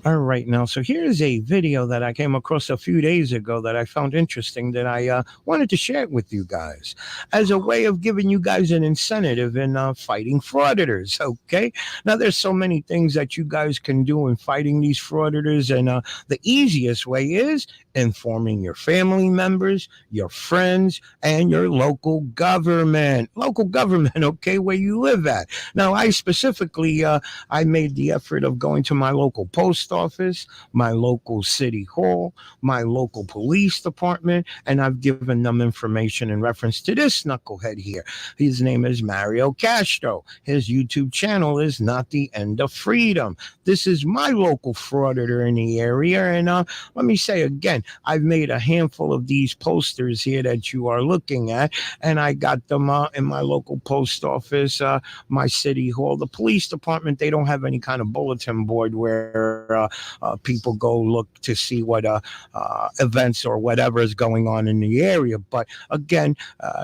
All right, now, so here's a video that I came across a few days ago that I found interesting that I wanted to share it with you guys as a way of giving you guys an incentive in fighting frauditors, okay? Now, there's so many things that you guys can do in fighting these frauditors, and the easiest way is informing your family members, your friends, and your local government. Local government, okay, where you live at. Now, I specifically, I made the effort of going to my local post office, my local city hall, my local police department, and I've given them information in reference to this knucklehead here. His name is Mario Castro. His YouTube channel is Not the End of Freedom. This is my local frauditor in the area, and let me say again, I've made a handful of these posters here that you are looking at, and I got them in my local post office, my city hall, the police department. They don't have any kind of bulletin board where people go look to see what events or whatever is going on in the area. But again,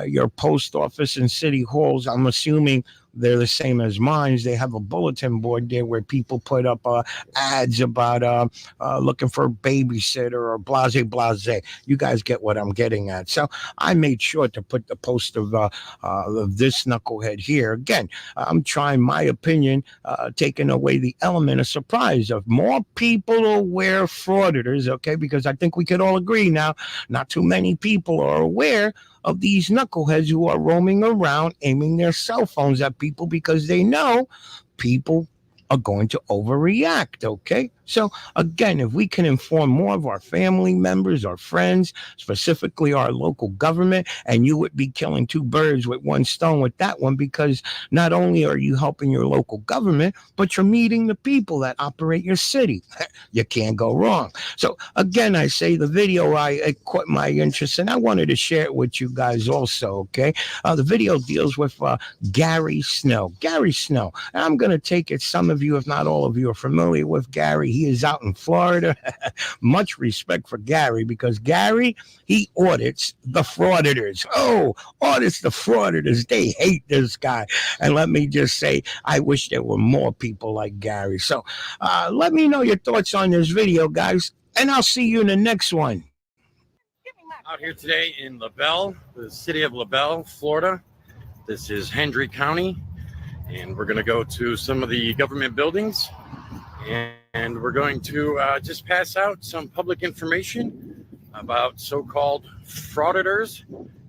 your post office and city halls, I'm assuming they're the same as mine. They have a bulletin board there where people put up ads about looking for a babysitter or blase blase. You guys get what I'm getting at. So I made sure to put the post of this knucklehead here. Again, I'm trying my opinion, taking away the element of surprise of more people aware frauditors, okay? Because I think we could all agree now, not too many people are aware of these knuckleheads who are roaming around aiming their cell phones at people because they know people are going to overreact, okay? So again, if we can inform more of our family members, our friends, specifically our local government, and you would be killing two birds with one stone with that one, because not only are you helping your local government, but you're meeting the people that operate your city. You can't go wrong. So again, I say the video, I caught my interest and I wanted to share it with you guys also, okay? The video deals with Gary Snow. Gary Snow. And I'm going to take it, some of you, if not all of you, are familiar with Gary. He is out in Florida. Much respect for Gary, because Gary, he audits the Frauditors. Oh, audits the Frauditors. They hate this guy. And let me just say, I wish there were more people like Gary. So let me know your thoughts on this video, guys, and I'll see you in the next one. Out here today in LaBelle, the city of LaBelle, Florida. This is Hendry County, and we're going to go to some of the government buildings, and we're going to just pass out some public information about so-called frauditors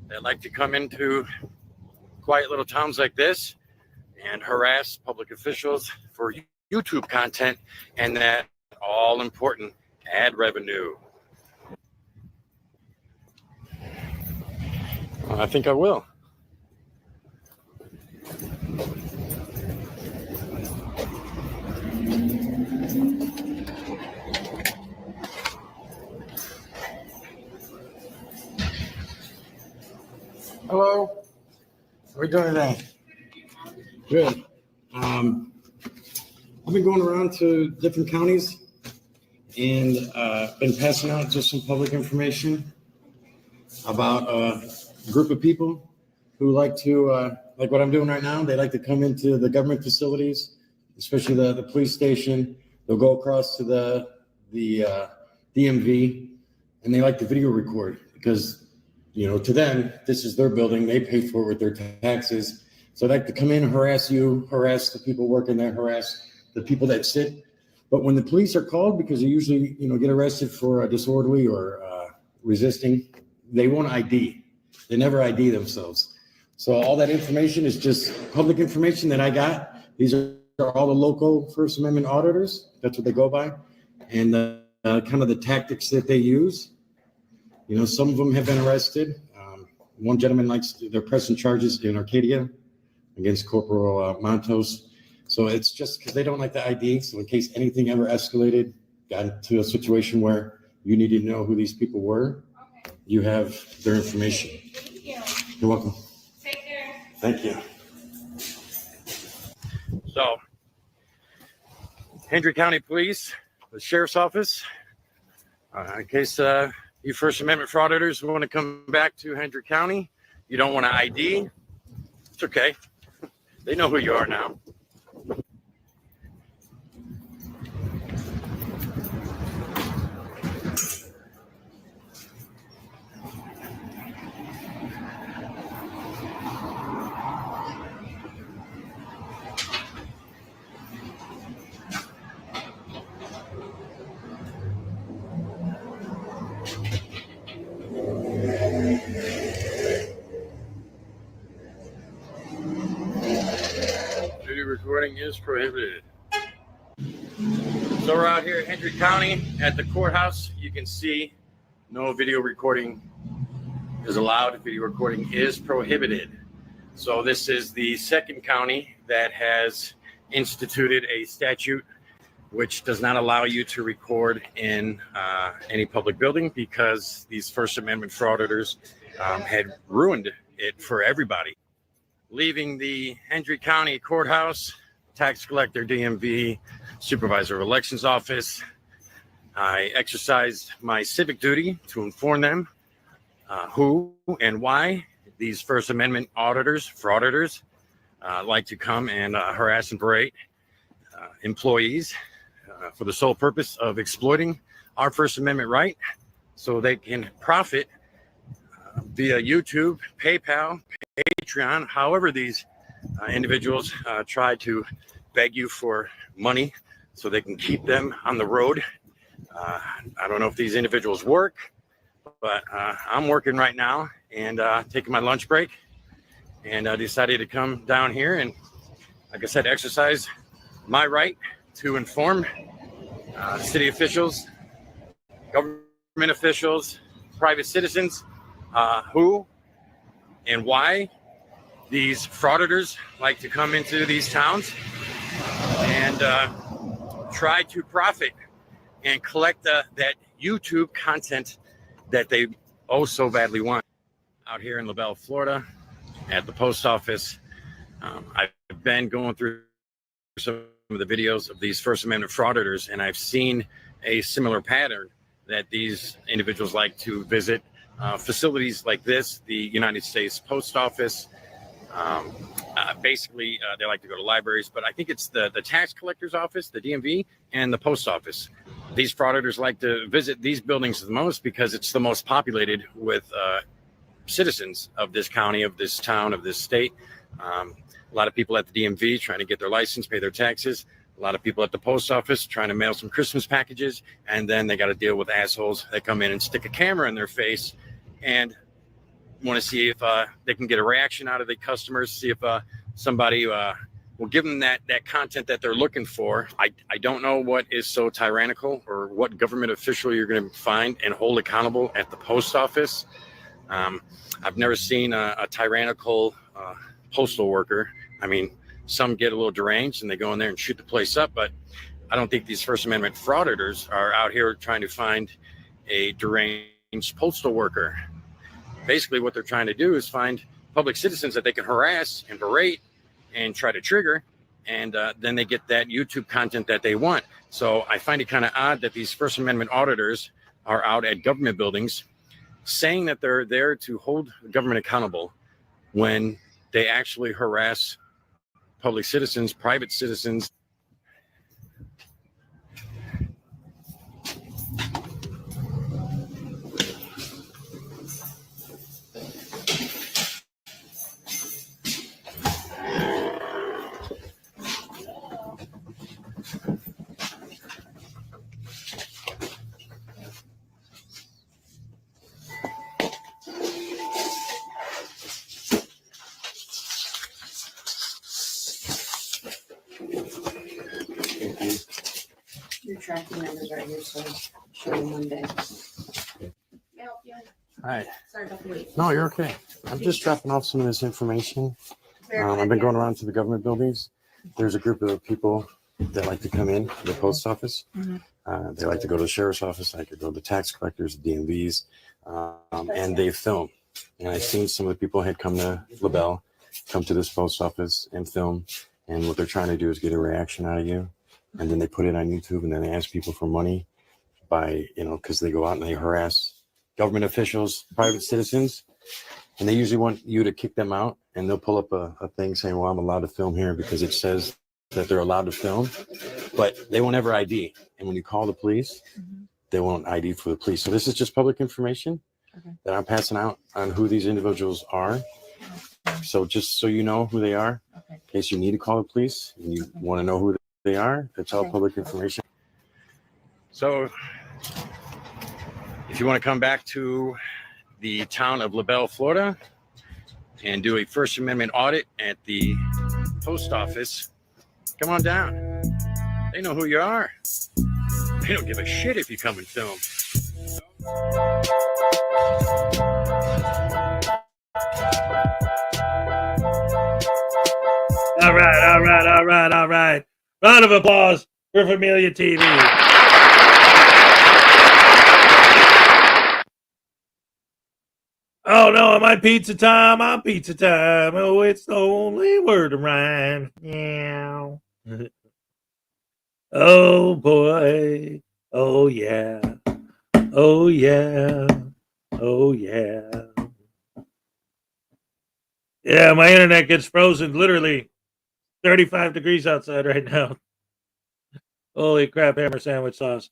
that like to come into quiet little towns like this and harass public officials for YouTube content and that all-important ad revenue. I think I will. Hello. How are we doing today? Good. I've been going around to different counties and been passing out just some public information about a group of people who like to, like what I'm doing right now, they like to come into the government facilities, especially the police station. They'll go across to the DMV, and they like to video record because, you know, to them, this is their building. They pay for it with their taxes. So they like to come in, harass you, harass the people working there, harass the people that sit. But when the police are called, because they usually, you know, get arrested for disorderly or resisting, they won't ID. They never ID themselves. So all that information is just public information that I got. These are all the local First Amendment auditors. That's what they go by. And kind of the tactics that they use. You know, some of them have been arrested. One gentleman they're pressing charges in Arcadia against Corporal Montos. So it's just because they don't like the ID. So in case anything ever escalated, got into a situation where you needed to know who these people were, you have their information. Thank you. You're welcome. Take care. Thank you. So, Hendry County Police, the Sheriff's Office, in case you First Amendment frauditors want to come back to Hendry County, you don't want to ID, it's okay. They know who you are now. Video recording is prohibited. So we're out here in Hendry County at the courthouse. You can see no video recording is allowed. Video recording is prohibited. So this is the second county that has instituted a statute which does not allow you to record in any public building because these First Amendment frauditors had ruined it for everybody. Leaving the Hendry County Courthouse, tax collector, DMV, supervisor of elections office, I exercised my civic duty to inform them who and why these First Amendment auditors, frauditors, like to come and harass and berate employees for the sole purpose of exploiting our First Amendment right so they can profit via YouTube, PayPal, Patreon, however these individuals try to beg you for money so they can keep them on the road. I don't know if these individuals work, but I'm working right now and taking my lunch break, and I decided to come down here and, like I said, exercise my right to inform city officials, government officials, private citizens, who and why these frauditors like to come into these towns and try to profit and collect that YouTube content that they oh so badly want. Out here in LaBelle, Florida, at the post office, I've been going through some of the videos of these First Amendment frauditors, and I've seen a similar pattern that these individuals like to visit facilities like this, the United States Post Office. Basically, they like to go to libraries, but I think it's the tax collector's office, the DMV, and the post office. These frauditors like to visit these buildings the most because it's the most populated with citizens of this county, of this town, of this state. A lot of people at the DMV trying to get their license, pay their taxes. A lot of people at the post office trying to mail some Christmas packages. And then they got to deal with assholes that come in and stick a camera in their face and want to see if they can get a reaction out of the customers, see if somebody will give them that content that they're looking for. I don't know what is so tyrannical or what government official you're going to find and hold accountable at the post office. I've never seen a tyrannical postal worker. I mean, some get a little deranged and they go in there and shoot the place up, but I don't think these First Amendment frauditors are out here trying to find a deranged postal worker. Basically, what they're trying to do is find public citizens that they can harass and berate and try to trigger, and then they get that YouTube content that they want. So I find it kind of odd that these First Amendment auditors are out at government buildings saying that they're there to hold the government accountable when they actually harass public citizens, private citizens. Your tracking numbers right here, so show them one day. Yeah, yeah. Hi. Sorry about the wait. No, you're okay. I'm just dropping off some of this information. I've been going around to the government buildings. There's a group of people that like to come in to the post office. They like to go to the sheriff's office. They like to go to the tax collectors, the DMVs, and they film. And I've seen some of the people had come to LaBelle, come to this post office and film. And what they're trying to do is get a reaction out of you. And then they put it on YouTube, and then they ask people for money by, because they go out and they harass government officials, private citizens, and they usually want you to kick them out, and they'll pull up a thing saying, well, I'm allowed to film here because it says that they're allowed to film, but they won't ever ID. And when you call the police, they won't ID for the police. So this is just public information that I'm passing out on who these individuals are. So just so you know who they are, in case you need to call the police and you want to know who they are, it's all public information. So if you want to come back to the town of LaBelle, Florida, and do a First Amendment audit at the post office, come on down. They know who you are. They don't give a shit if you come and film. All right. Round of applause for Familia TV. Oh no, am I pizza time? I'm pizza time. Oh, it's the only word to rhyme. Yeah. Oh boy. Oh yeah. Oh yeah. Oh yeah. Yeah, my internet gets frozen literally 35 degrees outside right now. Holy crap, hammer sandwich sauce.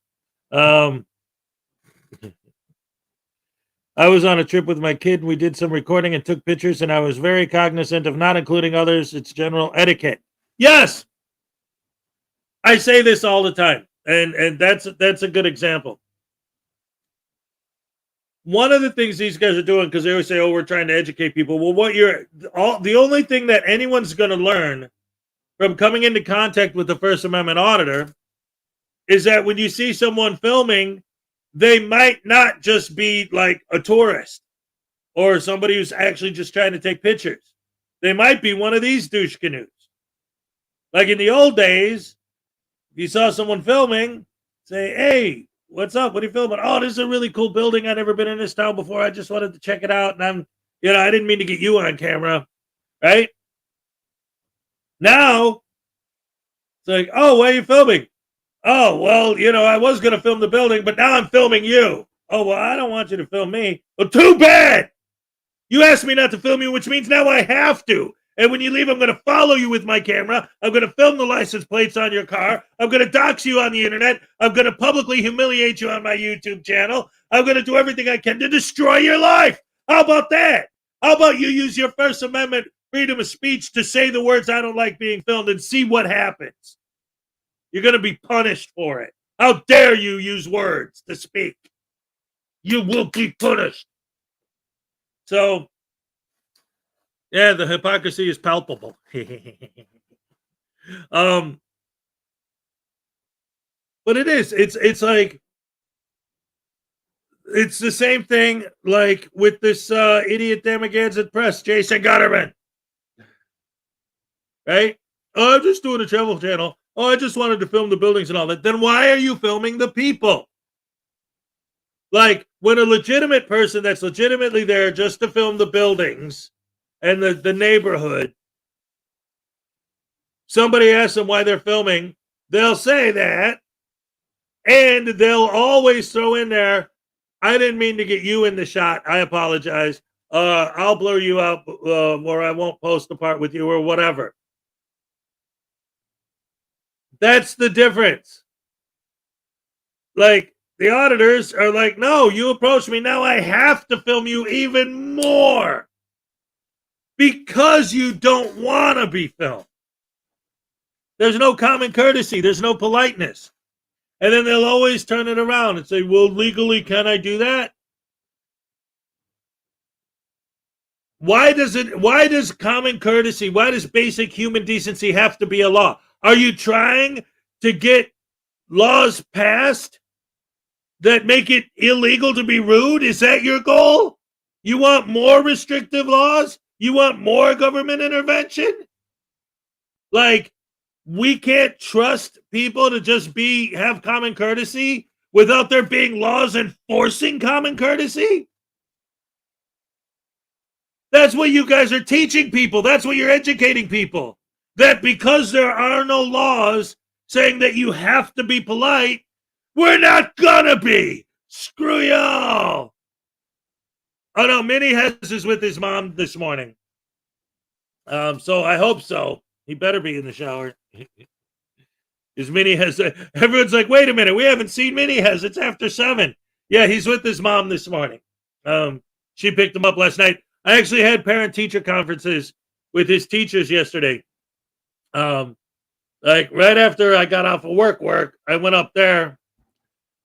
I was on a trip with my kid and we did some recording and took pictures, and I was very cognizant of not including others. It's general etiquette. Yes, I say this all the time, and that's a good example. One of the things these guys are doing, because they always say, "Oh, we're trying to educate people." Well, the only thing that anyone's going to learn from coming into contact with the First Amendment auditor is that when you see someone filming, they might not just be like a tourist or somebody who's actually just trying to take pictures. They might be one of these douche canoes. Like in the old days, if you saw someone filming, say, "Hey, what's up? What are you filming?" "Oh, this is a really cool building. I've never been in this town before. I just wanted to check it out. And I didn't mean to get you on camera." Right? Now, it's like, "Oh, why are you filming?" "Oh, well, I was going to film the building, but now I'm filming you." "Oh, well, I don't want you to film me." "Well, too bad. You asked me not to film you, which means now I have to. And when you leave, I'm going to follow you with my camera. I'm going to film the license plates on your car. I'm going to dox you on the internet. I'm going to publicly humiliate you on my YouTube channel. I'm going to do everything I can to destroy your life. How about that? How about you use your First Amendment freedom of speech to say the words, 'I don't like being filmed,' and see what happens? You're going to be punished for it. How dare you use words to speak? You will be punished." So, yeah, the hypocrisy is palpable. But it is. It's like it's the same thing like with this idiot Demagogues Press, Jason Gutterman. Right? "Oh, I'm just doing a travel channel. Oh, I just wanted to film the buildings and all that." Then why are you filming the people? Like, when a legitimate person that's legitimately there just to film the buildings and the neighborhood, somebody asks them why they're filming, they'll say that, and they'll always throw in there, "I didn't mean to get you in the shot. I apologize. I'll blur you out, or I won't post the part with you," or whatever. That's the difference. Like, the auditors are like, "No, you approached me. Now I have to film you even more because you don't want to be filmed." There's no common courtesy. There's no politeness. And then they'll always turn it around and say, "Well, legally, can I do that?" Why does common courtesy, why does basic human decency have to be a law? Are you trying to get laws passed that make it illegal to be rude? Is that your goal? You want more restrictive laws? You want more government intervention? Like, we can't trust people to just have common courtesy without there being laws enforcing common courtesy? That's what you guys are teaching people. That's what you're educating people. That because there are no laws saying that you have to be polite, we're not gonna be. Screw y'all. Oh no, Minnie is with his mom this morning. So I hope so. He better be in the shower. His Minnie everyone's like, "Wait a minute, we haven't seen Minnie It's after 7. Yeah, he's with his mom this morning. She picked him up last night. I actually had parent-teacher conferences with his teachers yesterday. Like right after I got off of work, I went up there.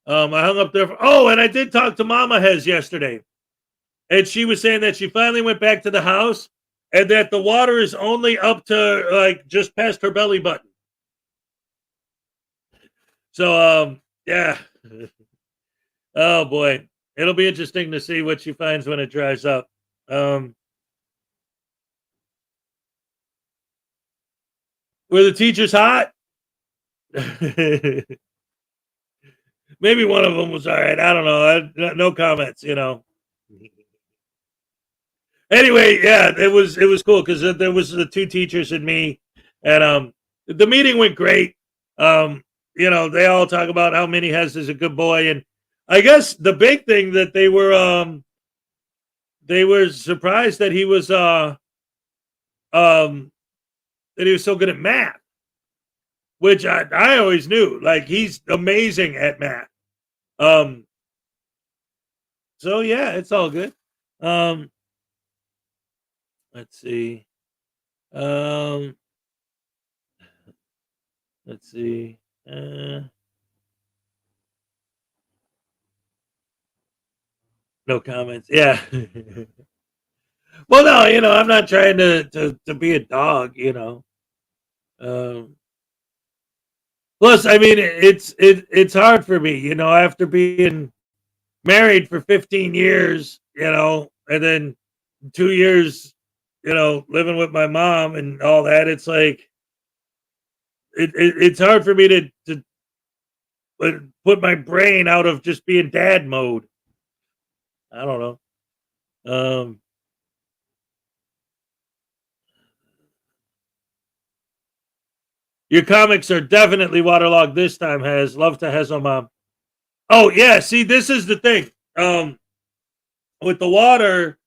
I hung up there. And I did talk to Mama Hez yesterday. And she was saying that she finally went back to the house and that the water is only up to like just past her belly button. So, yeah. Oh boy. It'll be interesting to see what she finds when it dries up. Were the teachers hot? Maybe one of them was all right. I don't know. No comments, Anyway, yeah, it was cool because there was the 2 teachers and me, and the meeting went great. They all talk about how Minnie is a good boy, and I guess the big thing that they were surprised that he was that he was so good at math, which I always knew. Like, he's amazing at math. So yeah, it's all good. Let's see. Let's see. No comments. Yeah. Well, no, I'm not trying to be a dog, Um, plus, I mean, it's hard for me, after being married for 15 years, and then 2 years, living with my mom and all that. It's like it's hard for me to put my brain out of just being dad mode. I don't know. Your comics are definitely waterlogged this time. Has love to Hezo Mom. Oh yeah, see, this is the thing. With the water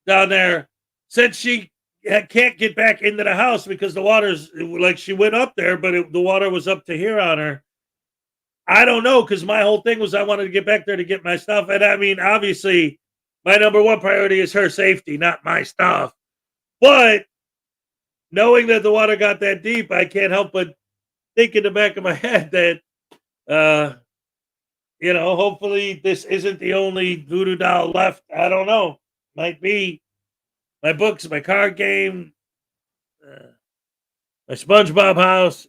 down there, since she can't get back into the house because the water's like, she went up there, but the water was up to here on her. I don't know, because my whole thing was I wanted to get back there to get my stuff, and I mean, obviously, my number one priority is her safety, not my stuff. But knowing that the water got that deep, I can't help but think in the back of my head that, hopefully this isn't the only voodoo doll left. I don't know. Might be. My books, my card game, my SpongeBob house.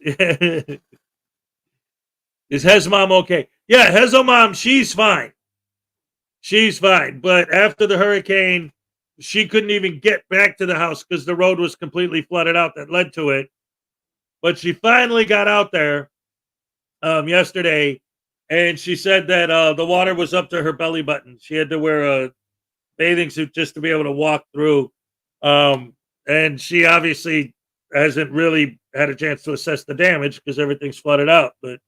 Is Hez Mom okay? Yeah, Hezo Mom, she's fine. She's fine. But after the hurricane, she couldn't even get back to the house because the road was completely flooded out that led to it. But she finally got out there yesterday, and she said that the water was up to her belly button. She had to wear a bathing suit just to be able to walk through. And she obviously hasn't really had a chance to assess the damage because everything's flooded out. But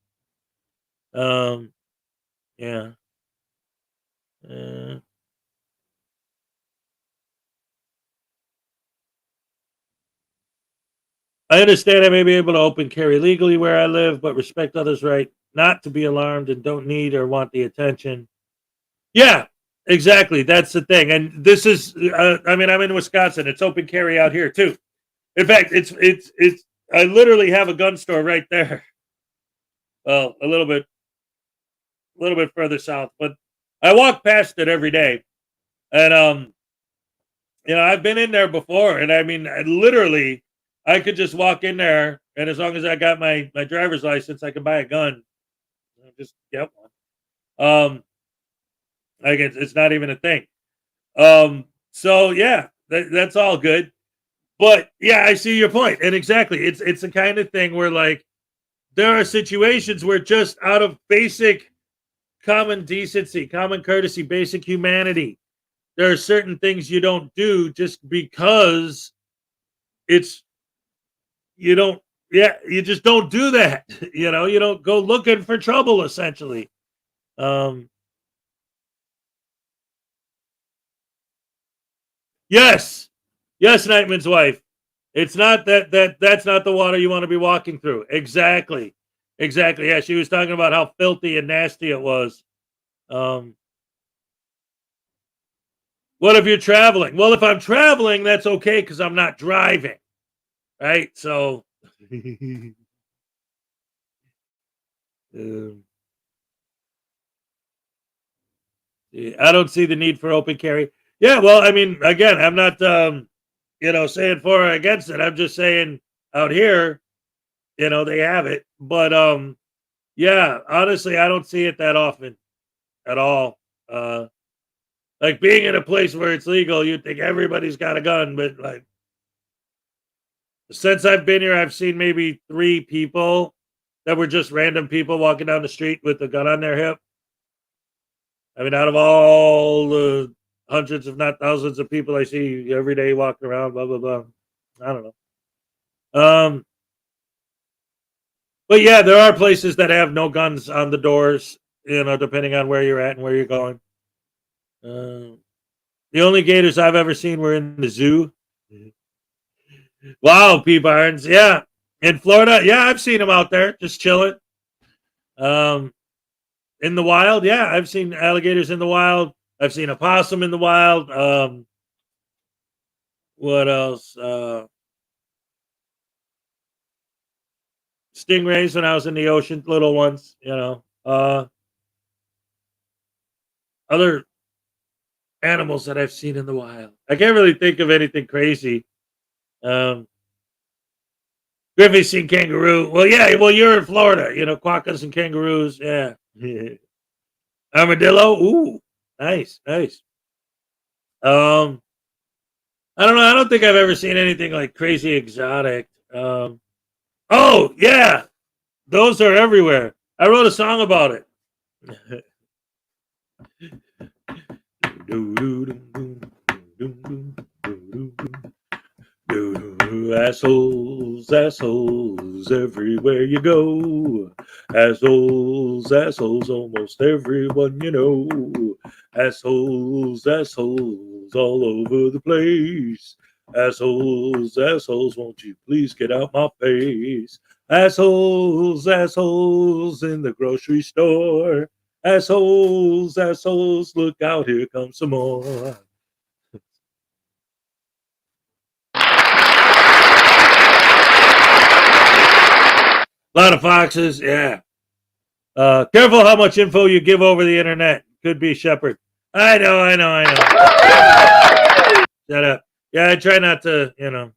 yeah. I understand I may be able to open carry legally where I live, but respect others' right not to be alarmed and don't need or want the attention. Yeah, exactly. That's the thing. And this is, I mean, I'm in Wisconsin. It's open carry out here too. In fact, it's. I literally have a gun store right there. Well, a little bit further south, but I walk past it every day, and I've been in there before, and I mean, I could just walk in there, and as long as I got my driver's license, I can buy a gun. I'll just get one. Like it's not even a thing. So yeah, that's all good. But yeah, I see your point, and exactly, it's the kind of thing where, like, there are situations where just out of basic common decency, common courtesy, basic humanity, there are certain things you don't do just because it's you don't. Yeah, you just don't do that. You don't go looking for trouble. Essentially, yes, yes, Nightman's wife. It's not that's not the water you want to be walking through. Exactly. Exactly. Yeah, she was talking about how filthy and nasty it was. What if you're traveling? Well, if I'm traveling, that's okay because I'm not driving. Right? So I don't see the need for open carry. Yeah, well, I mean, again, I'm not saying for or against it. I'm just saying out here, they have it. But yeah, honestly, I don't see it that often at all. Like, being in a place where it's legal, you'd think everybody's got a gun, but like, since I've been here, I've seen maybe 3 people that were just random people walking down the street with a gun on their hip. I mean, out of all the hundreds, if not thousands, of people I see every day walking around, blah blah blah. I don't know. But yeah, there are places that have no guns on the doors. Depending on where you're at and where you're going. The only gators I've ever seen were in the zoo. Wow, P. Barnes. Yeah. In Florida, yeah, I've seen them out there just chilling. In the wild, yeah, I've seen alligators in the wild. I've seen a possum in the wild. What else? Stingrays when I was in the ocean, little ones, you know. Other animals that I've seen in the wild. I can't really think of anything crazy. Griffey's seen kangaroo. Well, yeah, well, you're in Florida, you know, quokkas and kangaroos. Yeah. Armadillo. Ooh, nice, nice. I don't know. I don't think I've ever seen anything like crazy exotic. Oh, yeah. Those are everywhere. I wrote a song about it. Assholes, assholes, everywhere you go. Assholes, assholes, almost everyone you know. Assholes, assholes, all over the place. Assholes, assholes, won't you please get out my face? Assholes, assholes in the grocery store. Assholes, assholes, look out, here comes some more. A lot of foxes, yeah. Careful how much info you give over the internet. Could be Shepherd. I know. Shut up. Yeah, I try not to, you know.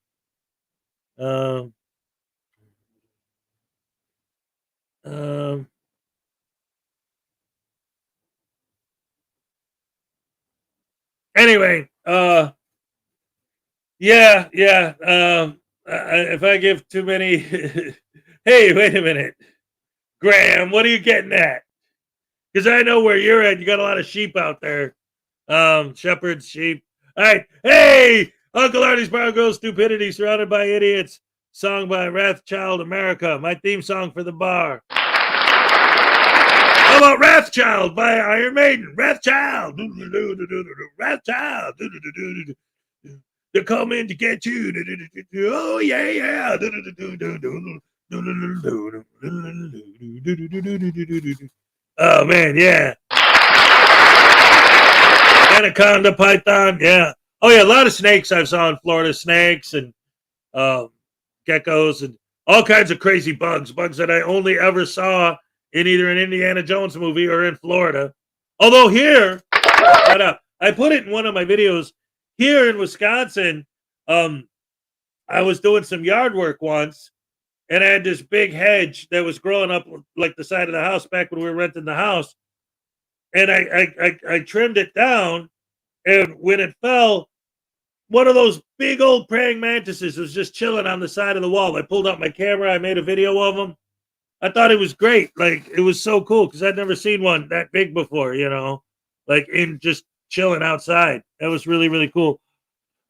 Anyway, yeah. If I give too many, hey, wait a minute, Graham, what are you getting at? Because I know where you're at. You got a lot of sheep out there. Shepherds, sheep. All right. Hey, Uncle Artie's Bar Girl Stupidity, Surrounded by Idiots. Song by Wrathchild America. My theme song for the bar. How about Wrathchild by Iron Maiden? Wrathchild. Wrathchild. They're coming to get you. Oh, yeah. Oh, man, yeah. Anaconda, python, yeah. Oh, yeah, a lot of snakes I've saw in Florida. Snakes and geckos and all kinds of crazy bugs that I only ever saw in either an Indiana Jones movie or in Florida. Although here, shut up, I put it in one of my videos. Here in Wisconsin, I was doing some yard work once, and I had this big hedge that was growing up like the side of the house back when we were renting the house. And I trimmed it down, and when it fell, one of those big old praying mantises was just chilling on the side of the wall. I pulled out my camera. I made a video of him. I thought it was great. Like, it was so cool because I'd never seen one that big before, you know, like in just chilling outside. That was really, really cool.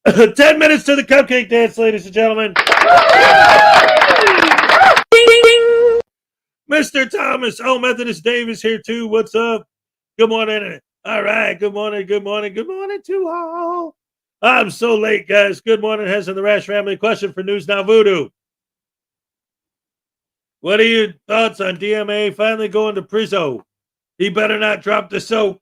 10 minutes to the cupcake dance, ladies and gentlemen. Mr. Thomas. Oh, Methodist Dave is here too. What's up? Good morning. All right. Good morning to all. I'm so late, guys. Good morning, Hez and the Rash family. Question for News Now Voodoo. What are your thoughts on DMA finally going to prison? He better not drop the soap.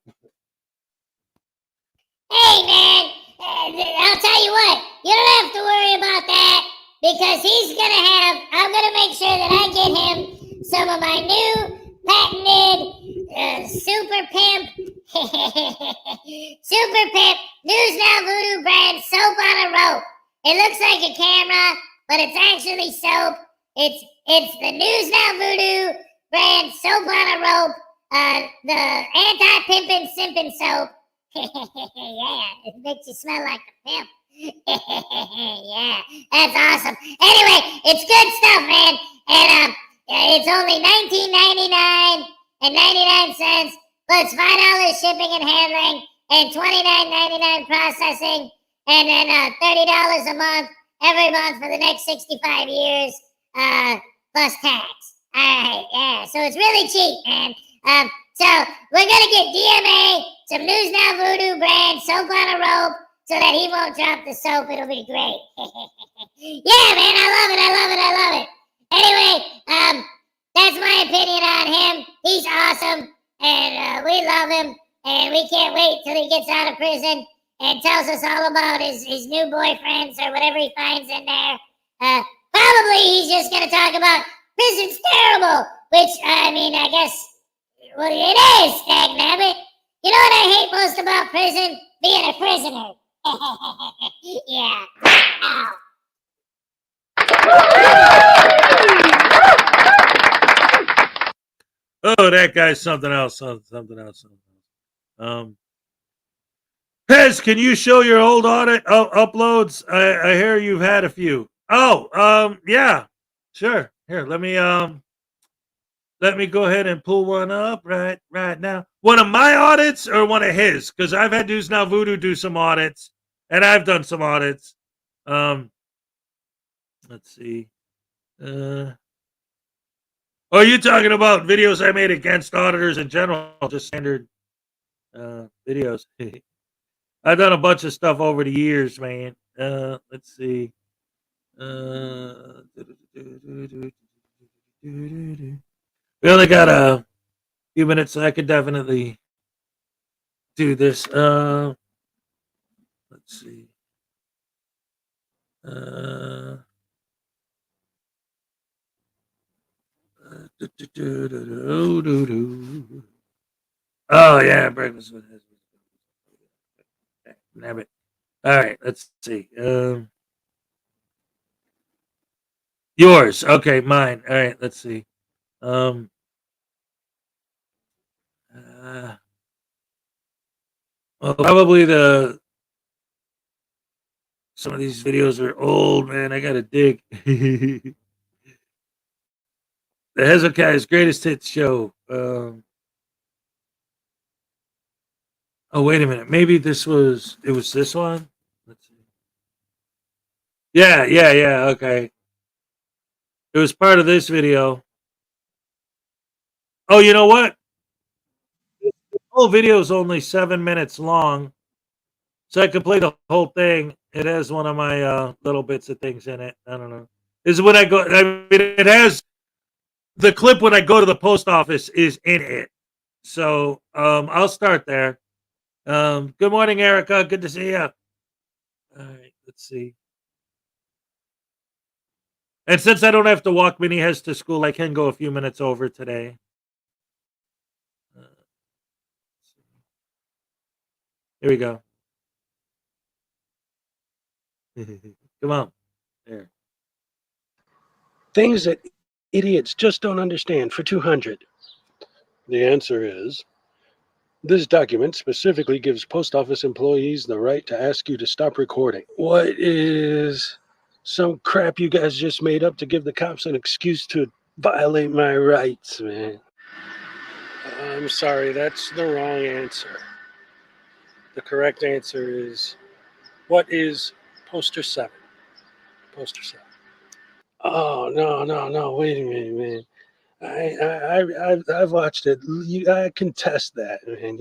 Hey, man, I'll tell you what, you don't have to worry about that because I'm going to make sure that I get him some of my new patented Super Pimp News Now Voodoo brand soap on a rope. It looks like a camera, but it's actually soap. It's the News Now Voodoo brand soap on a rope, the anti-pimpin' simpin' soap. Yeah, it makes you smell like a pimp. Yeah, that's awesome. Anyway, it's good stuff, man. And it's only $19.99 and 99 cents, plus $5 shipping and handling, and $29.99 processing, and then $30 a month every month for the next 65 years, plus tax. All right, yeah. So it's really cheap, man. So we're gonna get DMA some News Now Voodoo brand soap on a rope, so that he won't drop the soap. It'll be great. Yeah, man, I love it. I love it. I love it. Anyway, that's my opinion on him. He's awesome, and we love him, and we can't wait till he gets out of prison and tells us all about his new boyfriends or whatever he finds in there. Probably he's just gonna talk about prison's terrible, which I mean, I guess, well, it is, dagnabbit. You know what I hate most about prison? Being a prisoner. Yeah. Ow. Oh, that guy's something else. Something else. Pez, can you show your old audit uploads? I hear you've had a few. Oh, yeah, sure. Here, let me go ahead and pull one up right now. One of my audits or one of his? Because I've had dudes now Voodoo do some audits, and I've done some audits. Let's see. Are you talking about videos I made against auditors in general? Just standard videos. I've done a bunch of stuff over the years, man. Let's see. We only got a few minutes, so I could definitely do this. Let's see. Oh yeah, breakfast with husband. Damn it. All right, let's see. Yours. Okay, mine. All right, let's see. Well, probably some of these videos are old, man. I gotta dig. The Hezokuai's greatest hits show. Oh, wait a minute. Maybe it was this one? Let's see. Yeah. Okay. It was part of this video. Oh, you know what? The whole video is only 7 minutes long, so I could play the whole thing. It has one of my little bits of things in it. I don't know. This is when I go. I mean, it has the clip when I go to the post office is in it. So I'll start there. Good morning, Erica. Good to see you. All right, let's see. And since I don't have to walk Minnie Hez to school, I can go a few minutes over today. Here we go. Come on. There. Things that idiots just don't understand for 200. The answer is, this document specifically gives post office employees the right to ask you to stop recording. What is some crap you guys just made up to give the cops an excuse to violate my rights, man? I'm sorry, that's the wrong answer. The correct answer is, what is poster 7? Poster 7. Oh, no, wait a minute, man. I've watched it. I contest that, man.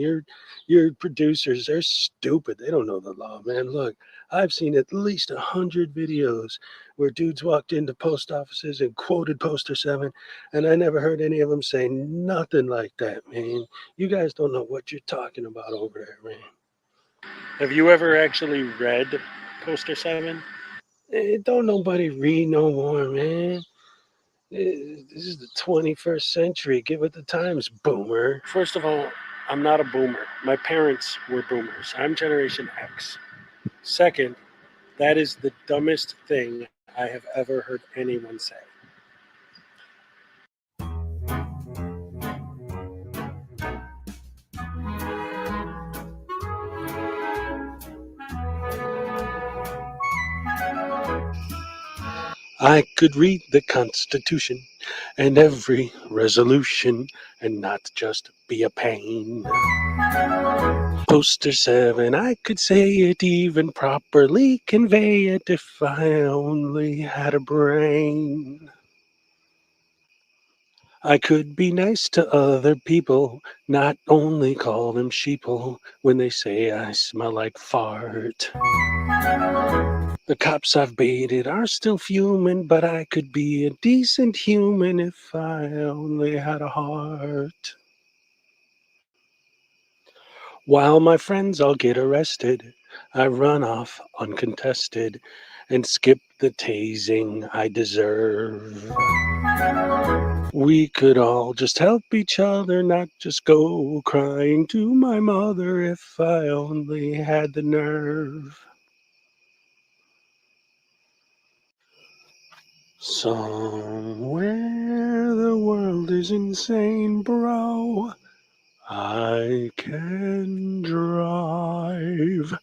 Your producers, they're stupid. They don't know the law, man. Look, I've seen at least 100 videos where dudes walked into post offices and quoted poster 7, and I never heard any of them say nothing like that, man. You guys don't know what you're talking about over there, man. Have you ever actually read poster 7? Don't nobody read no more, man. This is the 21st century. Give it the times, boomer. First of all, I'm not a boomer. My parents were boomers. I'm Generation X. Second, that is the dumbest thing I have ever heard anyone say. I could read the Constitution and every resolution and not just be a pain. Poster 7, I could say it even properly, convey it if I only had a brain. I could be nice to other people, not only call them sheeple when they say I smell like fart. The cops I've baited are still fuming, but I could be a decent human if I only had a heart. While my friends all get arrested, I run off uncontested and skip the tasing I deserve. We could all just help each other, not just go crying to my mother if I only had the nerve. Somewhere the world is insane, bro. I can drive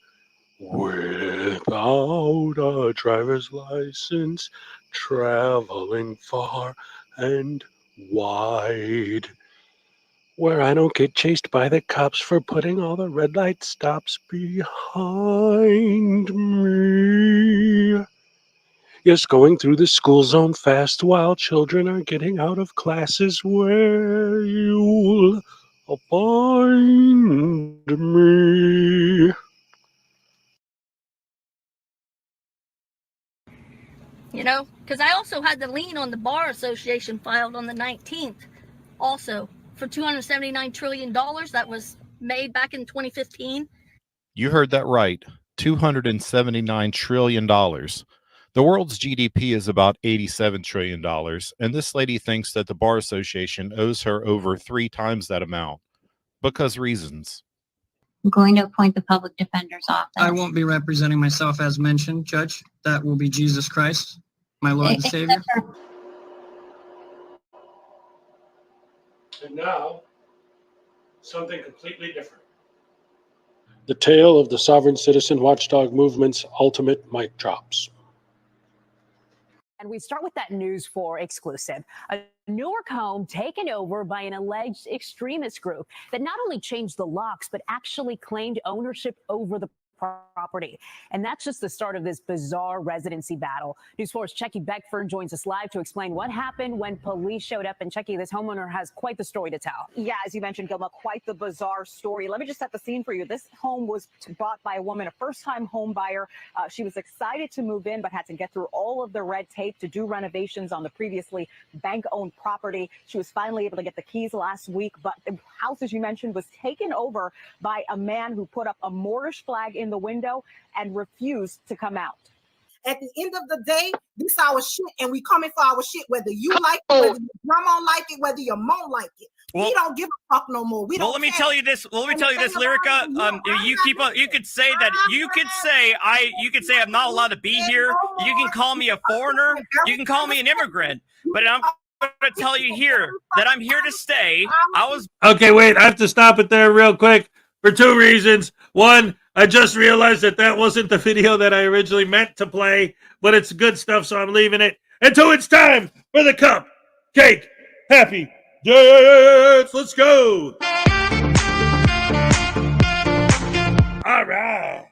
without a driver's license, traveling far and wide, where I don't get chased by the cops for putting all the red light stops behind me. Yes, going through the school zone fast while children are getting out of classes where you'll find me. You know, because I also had the lien on the Bar Association filed on the 19th, also for $279 trillion that was made back in 2015. You heard that right. $279 trillion. The world's GDP is about $87 trillion, and this lady thinks that the Bar Association owes her over 3 times that amount. Because reasons. I'm going to appoint the public defender's office. I won't be representing myself as mentioned, Judge. That will be Jesus Christ, my Lord and Savior. And now, something completely different. The tale of the sovereign citizen watchdog movement's ultimate mic drops. And we start with that News 4 exclusive. A Newark home taken over by an alleged extremist group that not only changed the locks, but actually claimed ownership over the property. And that's just the start of this bizarre residency battle. News 4's Checky Beckford joins us live to explain what happened when police showed up. And Checky, this homeowner has quite the story to tell. Yeah, as you mentioned, Gilma, quite the bizarre story. Let me just set the scene for you. This home was bought by a woman, a first-time home buyer. She was excited to move in, but had to get through all of the red tape to do renovations on the previously bank-owned property. She was finally able to get the keys last week, but the house, as you mentioned, was taken over by a man who put up a Moorish flag in the window and refused to come out. At the end of the day, this our shit, and we coming for our shit, whether you like it, whether your grandma like it, whether your mom like it. Well, we don't give a fuck no more. We don't. Well, let me tell you this. Lyrica. You keep up. You could say that. You could say I'm not allowed to be here. You can call me a foreigner. You can call me an immigrant. But I'm going to tell you here that I'm here to stay. Okay, wait. I have to stop it there real quick for 2 reasons. One, I just realized that wasn't the video that I originally meant to play, but it's good stuff, so I'm leaving it. And 2, it's time for the cupcake happy dance. Let's go. All right.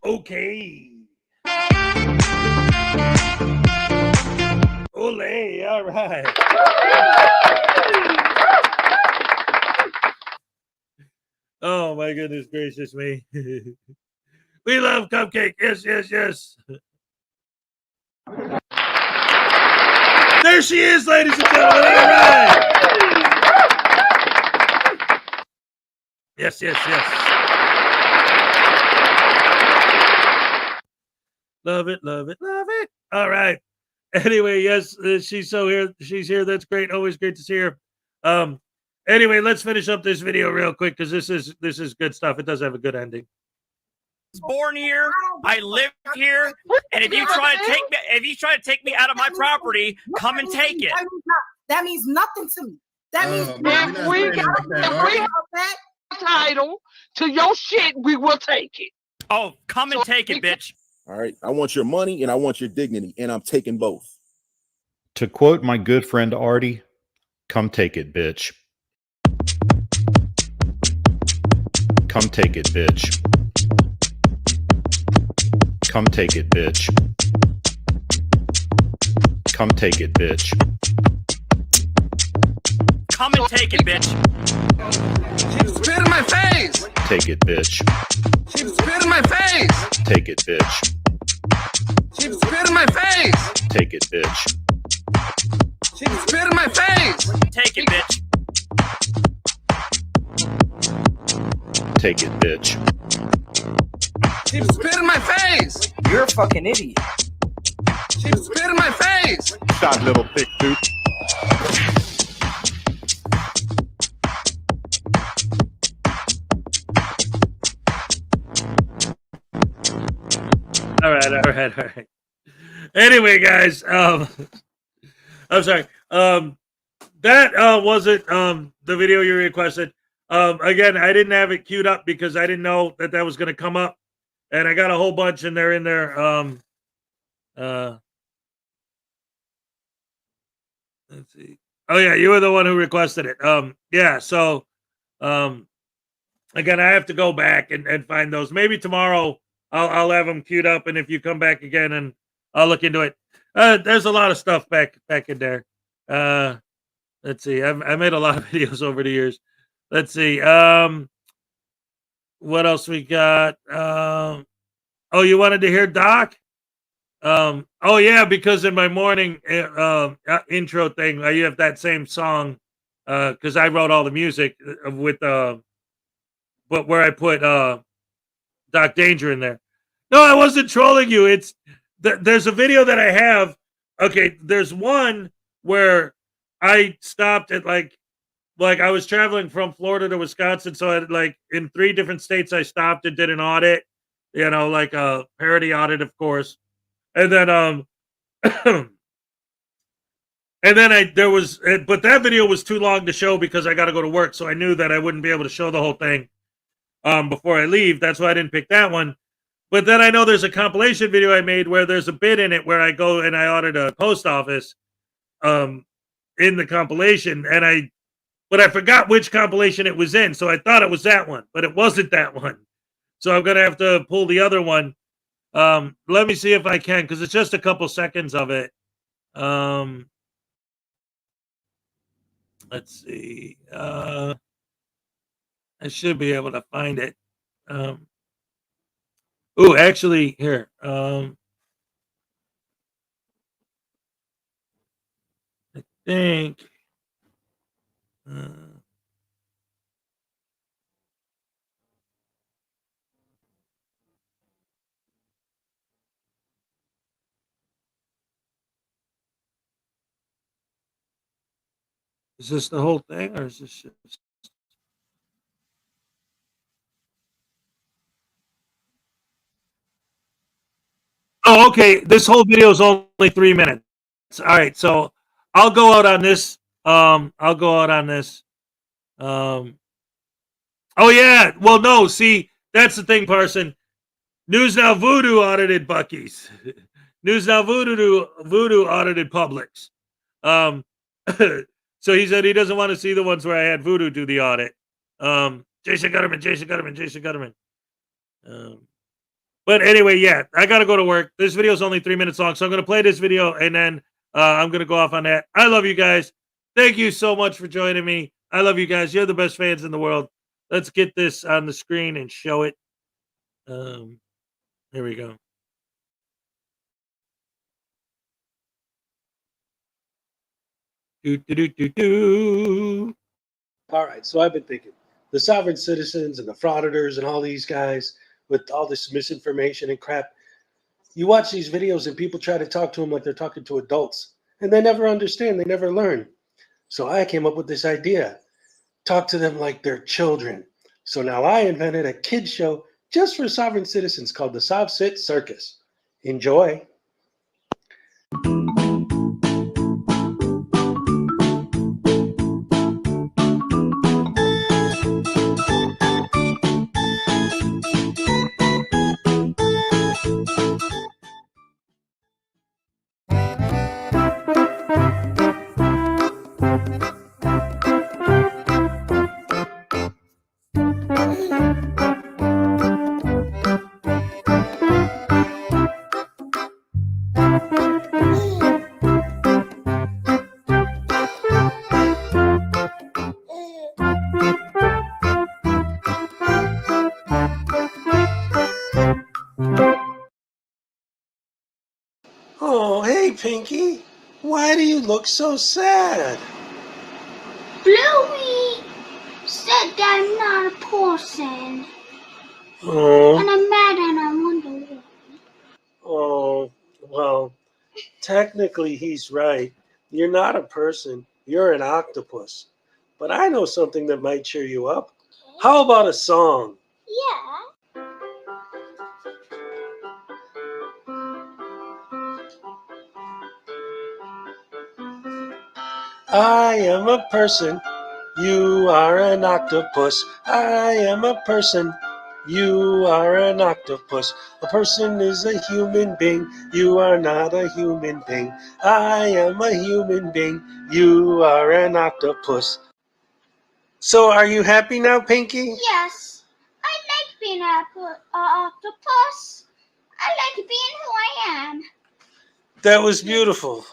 Okay. Ole, all right. Oh my goodness gracious me. We love cupcake. Yes, yes, yes. There she is, ladies and gentlemen. All right. Yes, yes, yes. Love it, love it, love it. All right. Anyway, yes, she's here. She's here. That's great. Always great to see her. Anyway, let's finish up this video real quick because this is good stuff. It does have a good ending. I was born here. I live here. And if you try to take me out of my property, come and take it. That means nothing to me. That means if we have a title to your shit, we will take it. Oh, come and take it, bitch. All right. I want your money and I want your dignity, and I'm taking both. To quote my good friend Artie, come take it, bitch. Come take it, bitch. Come take it, bitch. Come take it, bitch. Come and take it, bitch. Spit in my face! Take it, bitch. Spit in my face! Take it, bitch. Spit in my face! Take it, bitch. Spit in my face! Take it, bitch. Take it, bitch. Spit in my face! You're a fucking idiot. Spit in my face! Stop, little thick dude. All right. Anyway, guys, I'm sorry. That wasn't the video you requested. Again, I didn't have it queued up because I didn't know that was going to come up, and I got a whole bunch, and they're in there. Let's see. Oh yeah, you were the one who requested it. Yeah. So, again, I have to go back and find those. Maybe tomorrow I'll have them queued up, and if you come back again, and I'll look into it. There's a lot of stuff back in there. Let's see. I made a lot of videos over the years. Let's see. What else we got? Oh, you wanted to hear Doc? Oh yeah, because in my morning intro thing, I have that same song because I wrote all the music with but where I put Doc Danger in there. No, I wasn't trolling you. It's there's a video that I have. Okay, there's one where I stopped at like I was traveling from Florida to Wisconsin, so I in 3 different states I stopped and did an audit, like a parody audit, of course. And then and then but that video was too long to show because I got to go to work, so I knew that I wouldn't be able to show the whole thing before I leave. That's why I didn't pick that one. But then I know there's a compilation video I made where there's a bit in it where I go and I audit a post office in the compilation, but I forgot which compilation it was in, so I thought it was that one, but it wasn't that one. So I'm gonna have to pull the other one. Let me see if I can, because it's just a couple seconds of it. Let's see. I should be able to find it. Oh, actually, here. I think. Is this the whole thing, or is this just... Oh, okay. This whole video is only 3 minutes. All right, so I'll go out on this. I'll go out on this. Oh yeah. Well, no. See, that's the thing, Parson. News Now Voodoo audited Buc-ee's. News Now Voodoo audited Publix. So he said he doesn't want to see the ones where I had Voodoo do the audit. Jason Gutterman. But anyway, yeah, I got to go to work. This video is only 3 minutes long, so I'm going to play this video, and then I'm going to go off on that. I love you guys. Thank you so much for joining me. I love you guys. You're the best fans in the world. Let's get this on the screen and show it. Here we go. All right, so I've been thinking the sovereign citizens and the frauditors and all these guys with all this misinformation and crap. You watch these videos and people try to talk to them like they're talking to adults, and they never understand. They never learn. So I came up with this idea: talk to them like they're children. So now I invented a kids show just for sovereign citizens called the Sov Cit Circus. Enjoy. Oh, hey, Pinky. Why do you look so sad? Bluey said that I'm not a person. Oh. And I'm mad and I wonder why. Oh, well, technically he's right. You're not a person. You're an octopus. But I know something that might cheer you up. How about a song? Yeah. I am a person. You are an octopus. I am a person. You are an octopus. A person is a human being. You are not a human being. I am a human being. You are an octopus. So are you happy now, Pinky? Yes. I like being an octopus. I like being who I am. That was beautiful.